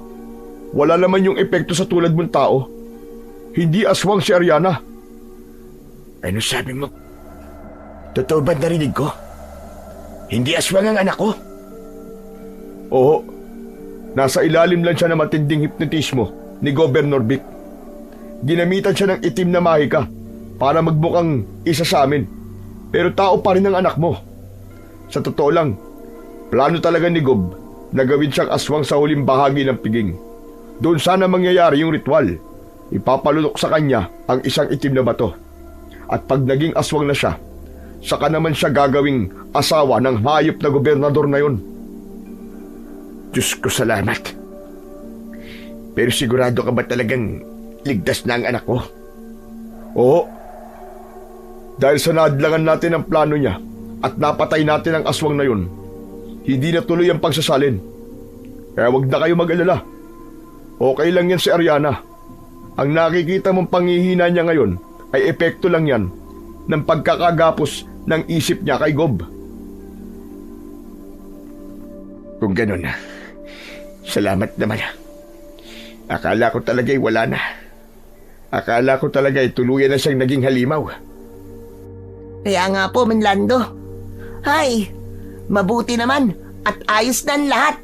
wala naman yung epekto sa tulad mong tao. Hindi aswang si Ariana. Ano sabi mo? Totoo ba narinig ko? Hindi aswang ang anak ko? Oo. Nasa ilalim lang siya ng matinding hipnotismo ni Governor Vic. Ginamitan siya ng itim na mahika para magmukhang isa sa amin. Pero tao pa rin ang anak mo. Sa totoo lang, plano talaga ni Gob na gawin siyang aswang sa huling bahagi ng piging. Doon sana mangyayari yung ritual. Ipapalunok sa kanya ang isang itim na bato. At pag naging aswang na siya, saka naman siya gagawing asawa ng hayop na gobernador na yon. Diyos ko, salamat. Pero sigurado ka ba talagang ligtas na ang anak ko? Oo. Dahil sa naadlangan natin ang plano niya at napatay natin ang aswang na yun, hindi na tuloy ang pagsasalin. Kaya wag na kayo mag-alala. Okay lang yan si Ariana. Ang nakikita mong panghihina niya ngayon ay epekto lang yan ng pagkakagapos ng isip niya kay Gob. Kung ganun, salamat naman. Akala ko talaga'y wala na. Akala ko talaga'y tuluyan na siyang naging halimaw. Kaya nga po, Manlando. Hay, mabuti naman at ayos na ang lahat.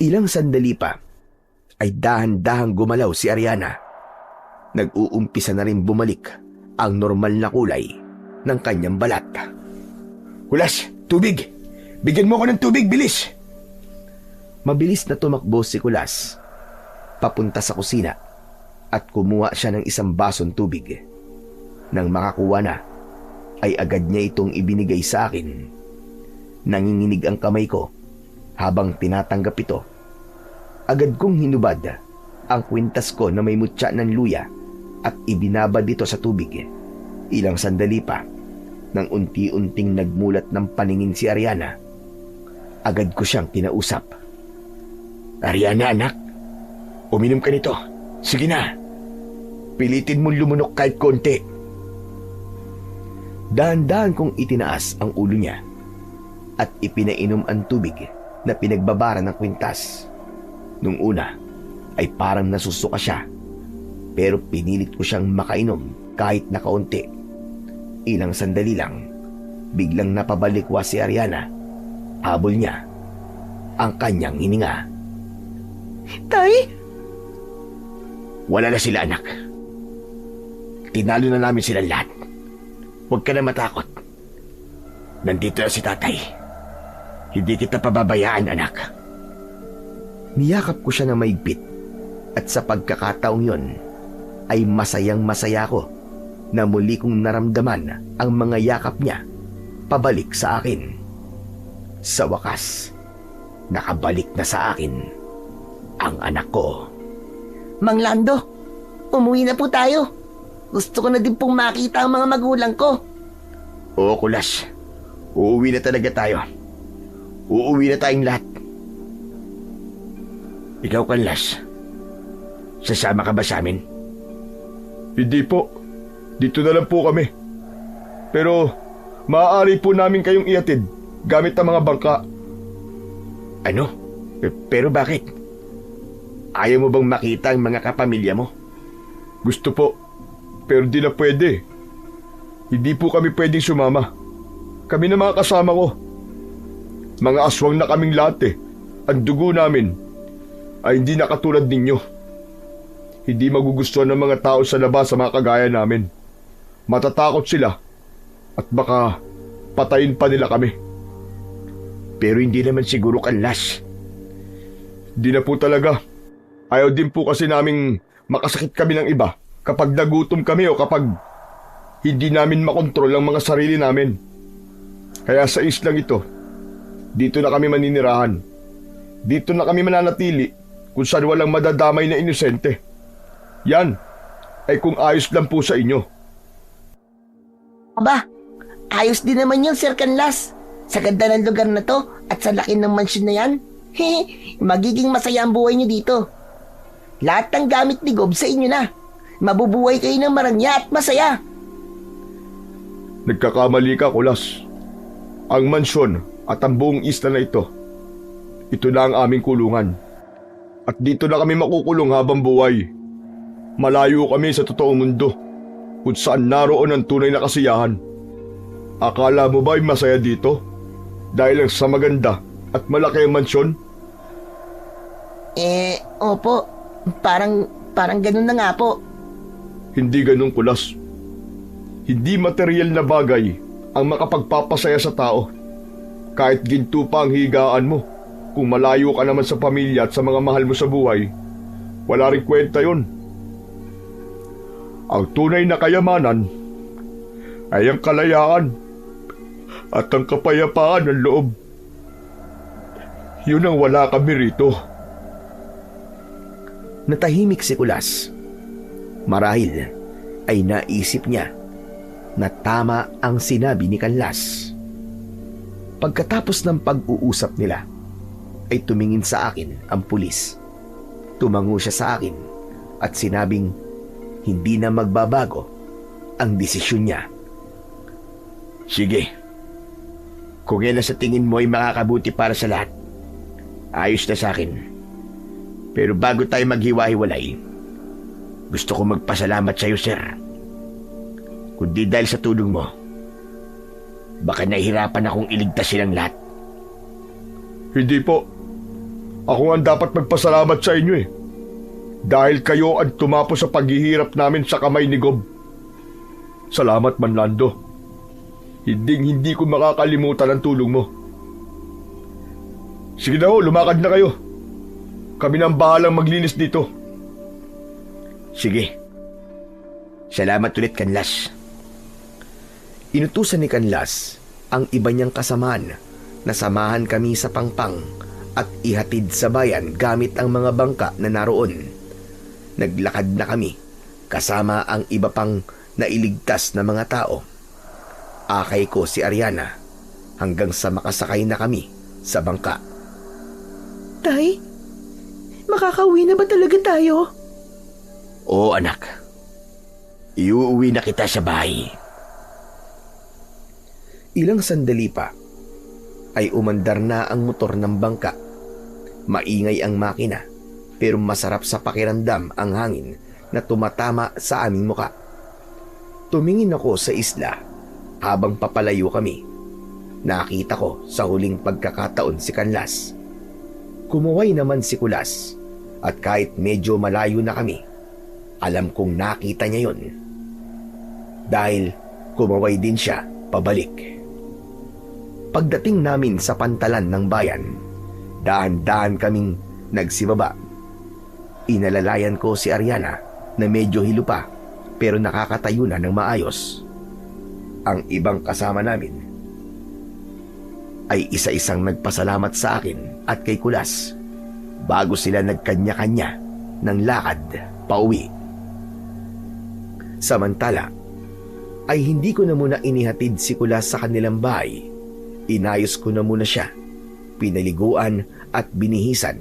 Ilang sandali pa ay dahan-dahang gumalaw si Ariana. Nag-uumpisa na rin bumalik ang normal na kulay ng kanyang balat. Kulas, tubig! Bigyan mo ko ng tubig, bilis! Mabilis na tumakbo si Kulas papunta sa kusina at kumuha siya ng isang basong tubig. Nang makakuha na, ay agad niya itong ibinigay sa akin. Nanginginig ang kamay ko habang tinatanggap ito. Agad kong hinubad ang kwintas ko na may mutya ng luya at ibinabad dito sa tubig. Ilang sandali pa, nang unti-unting nagmulat ng paningin si Ariana, agad ko siyang kinausap. Ariana, anak, uminom ka nito. Sige na. Pilitin mong lumunok kahit konti. Dahan-dahan kong itinaas ang ulo niya at ipinainom ang tubig na pinagbabara ng kwintas. Nung una ay parang nasusuka siya, pero pinilit ko siyang makainom kahit na kaunti. Ilang sandali lang, biglang napabalikwa si Ariana. Habol niya ang kanyang hininga. Tay? Wala na sila, anak. Tinalo na namin sila lahat. Huwag ka na matakot. Nandito na si tatay. Hindi kita pababayaan, anak. Niyakap ko siya ng maigpit at sa pagkakataong yon ay masayang masaya ko na muli kong naramdaman ang mga yakap niya pabalik sa akin. Sa wakas, nakabalik na sa akin ang anak ko. Mang Lando, umuwi na po tayo. Gusto ko na din pong makita ang mga magulang ko. Oo, Kulas. Uuwi na talaga tayo. Uuwi na tayong lahat. Ikaw, Kanlas, sasama ka ba sa amin? Hindi po. Dito na lang po kami. Pero maaari po namin kayong ihatid gamit ang mga bangka. Ano? Pero bakit? Ayaw mo bang makita ang mga kapamilya mo? Gusto po. Pero di na pwede. Hindi po kami pwedeng sumama. Kami na mga kasama ko. Mga aswang na kaming lahat eh. Ang dugo namin ay hindi nakatulad ninyo. Hindi magugustuhan ng mga tao sa labas sa mga kagaya namin. Matatakot sila at baka patayin pa nila kami. Pero hindi naman siguro, Kanlas. Di na po talaga. Ayaw din po kasi naming makasakit kami ng iba kapag nagutom kami o kapag hindi namin makontrol ang mga sarili namin. Kaya sa islang ito, dito na kami maninirahan. Dito na kami mananatili kung saan walang madadamay na inosente. Yan ay kung ayos lang po sa inyo. Aba, ayos din naman yun, Sir Canlas. Sa ganda ng lugar na to at sa laki ng mansyon na yan, magiging masaya ang buhay niyo dito. Lahat ng gamit ni Gob sa inyo na. Mabubuhay kayo ng marangya at masaya. Nagkakamali ka, Kulas. Ang mansyon at ang buong isla na ito na ang aming kulungan. At dito na kami makukulong habang buhay. Malayo kami sa totoong mundo kung saan naroon ang tunay na kasiyahan. Akala mo ba ay masaya dito? Dahil lang sa maganda at malaki ang mansyon? Opo. Parang ganun na nga po. Hindi ganun, Kulas. Hindi material na bagay ang makapagpapasaya sa tao. Kahit ginto pa ang higaan mo, kung malayo ka naman sa pamilya at sa mga mahal mo sa buhay, wala rin kwenta yun. Ang tunay na kayamanan ay ang kalayaan at ang kapayapaan ng loob. Yun ang wala kami rito. Natahimik si Kulas. Marahil ay naisip niya na tama ang sinabi ni Canlas. Pagkatapos ng pag-uusap nila, ay tumingin sa akin ang pulis. Tumango siya sa akin at sinabing hindi na magbabago ang desisyon niya. Sige, kung yan sa tingin mo ay makakabuti para sa lahat, ayos na sa akin. Pero bago tayo maghiwa-hiwalay, gusto ko magpasalamat sa iyo, sir. Kundi dahil sa tulong mo, baka nahihirapan akong iligtas silang lahat. Hindi po. Ako ang dapat magpasalamat sa inyo eh. Dahil kayo ang tumapos sa paghihirap namin sa kamay ni Gob. Salamat, Manlando. Hindi ko makakalimutan ang tulong mo. Sige na ho, lumakad na kayo. Kami na ang bahalang maglinis dito. Sige. Salamat ulit, Canlas. Inutusan ni Canlas ang iba niyang kasamaan na samahan kami sa pangpang at ihatid sa bayan gamit ang mga bangka na naroon. Naglakad na kami kasama ang iba pang nailigtas na mga tao. Akay ko si Ariana hanggang sa makasakay na kami sa bangka. Tay, makakauwi na ba talaga tayo? Oo, anak. Iuuwi na kita sa bahay. Ilang sandali pa ay umandar na ang motor ng bangka. Maingay ang makina pero masarap sa pakiramdam ang hangin na tumatama sa aming muka. Tumingin ako sa isla habang papalayo kami. Nakita ko sa huling pagkakataon si Canlas. Kumuway naman si Kulas at kahit medyo malayo na kami, alam kong nakita niya yon. Dahil kumaway din siya pabalik. Pagdating namin sa pantalan ng bayan, dahan-dahan kaming nagsibaba. Inalalayan ko si Ariana na medyo hilo pa pero nakakatayo na ng maayos. Ang ibang kasama namin ay isa-isang nagpasalamat sa akin at kay Kulas bago sila nagkanya-kanya ng lakad pauwi. Samantala, ay hindi ko na muna inihatid si Kulas sa kanilang bahay. Inayos ko na muna siya, pinaliguan at binihisan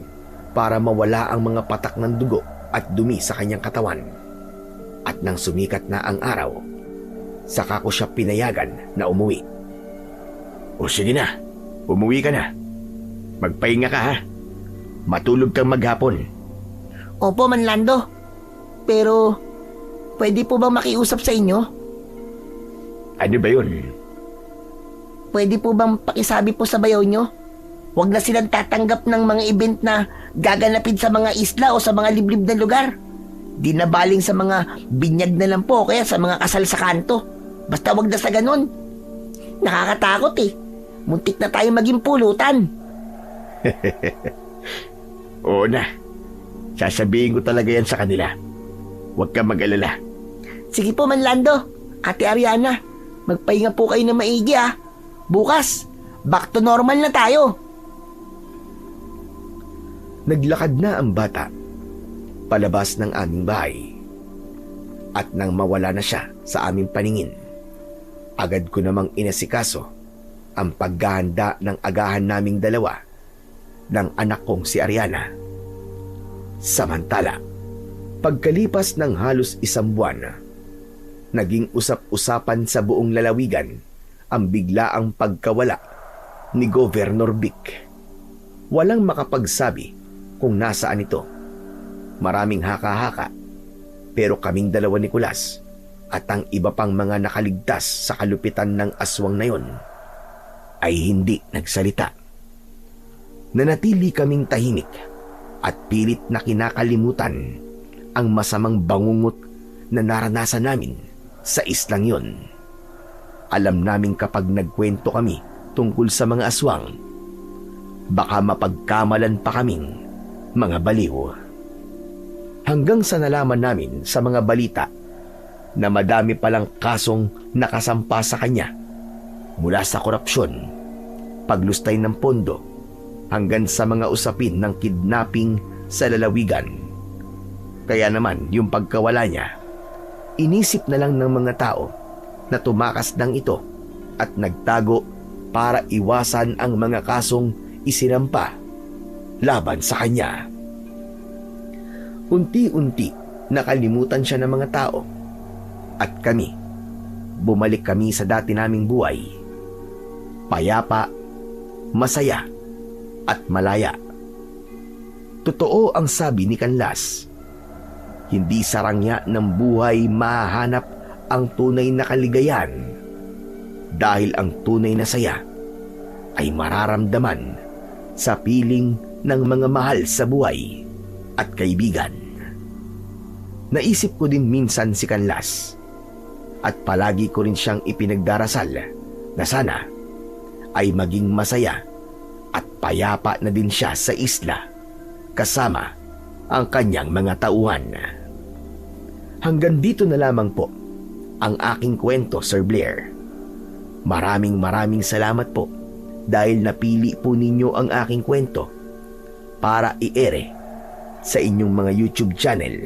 para mawala ang mga patak ng dugo at dumi sa kanyang katawan. At nang sumikat na ang araw, saka ko siya pinayagan na umuwi. O sige na, umuwi ka na. Magpahinga ka ha. Matulog kang maghapon. Opo, Manlando. Pero, pwede po bang makiusap sa inyo? Ano ba yun? Pwede po bang pakisabi po sa bayaw nyo? Huwag na silang tatanggap ng mga event na gaganapin sa mga isla o sa mga liblib na lugar. Di na baling sa mga binyag na lang po kaya sa mga kasal sa kanto. Basta wag na sa ganun. Nakakatakot eh. Muntik na tayo maging pulutan. Oo na. Sasabihin ko talaga yan sa kanila. Huwag kang mag-alala. Sige po, Manlando. Ate Ariana, magpahinga po kayo na maigi ah. Bukas, back to normal na tayo. Naglakad na ang bata palabas ng aming bahay. At nang mawala na siya sa aming paningin, agad ko namang inasikaso ang paghahanda ng agahan naming dalawa ng anak kong si Ariana. Samantala, pagkalipas ng halos isang buwan, naging usap-usapan sa buong lalawigan ang biglaang pagkawala ni Governor Vic. Walang makapagsabi kung nasaan ito. Maraming haka-haka, pero kaming dalawa ni Kulas at ang iba pang mga nakaligtas sa kalupitan ng aswang na yon ay hindi nagsalita. Nanatili kaming tahimik at pilit na kinakalimutan ang masamang bangungot na naranasan namin sa islang yon. Alam namin kapag nagkwento kami tungkol sa mga aswang, baka mapagkamalan pa kaming mga baliw. Hanggang sa nalaman namin sa mga balita na madami palang kasong nakasampa sa kanya mula sa korupsyon, paglustay ng pondo, hanggang sa mga usapin ng kidnapping sa lalawigan. Kaya naman yung pagkawala niya, inisip na lang ng mga tao na tumakas ng ito at nagtago para iwasan ang mga kasong isinampa laban sa kanya. Unti-unti nakalimutan siya ng mga tao at bumalik kami sa dati naming buhay. Payapa, masaya at malaya. Totoo ang sabi ni Kanlas, hindi sa rangya ng buhay mahahanap ang tunay na kaligayahan, dahil ang tunay na saya ay mararamdaman sa piling ng mga mahal sa buhay at kaibigan. Naisip ko din minsan si Kanlas at palagi ko rin siyang ipinagdarasal na sana ay maging masaya at payapa na din siya sa isla kasama ang kanyang mga tauhan. Hanggang dito na lamang po ang aking kwento, Sir Blair. Maraming salamat po dahil napili po ninyo ang aking kwento para i-ere sa inyong mga YouTube channel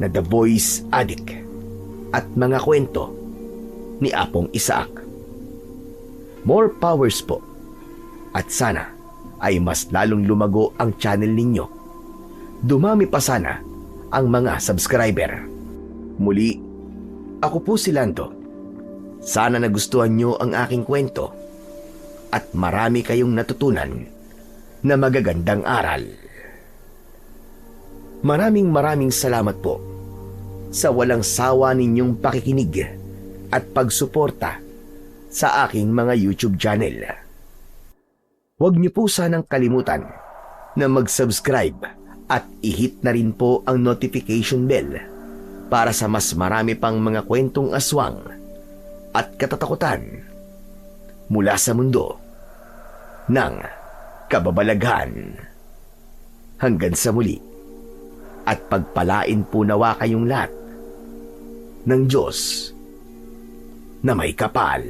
na The Voice Addict at mga kwento ni Apong Isaac. More powers po at sana ay mas lalong lumago ang channel ninyo. Dumami pa sana ang mga subscriber. Muli, ako po si Lando. Sana nagustuhan nyo ang aking kwento at marami kayong natutunan na magagandang aral. Maraming salamat po sa walang sawa ninyong pakikinig at pagsuporta sa aking mga YouTube channel. Huwag niyo po sanang kalimutan na mag-subscribe at i-hit na rin po ang notification bell para sa mas marami pang mga kwentong aswang at katatakutan mula sa mundo ng kababalaghan. Hanggang sa muli, at pagpalain po nawa kayong lahat ng Diyos na may kapal.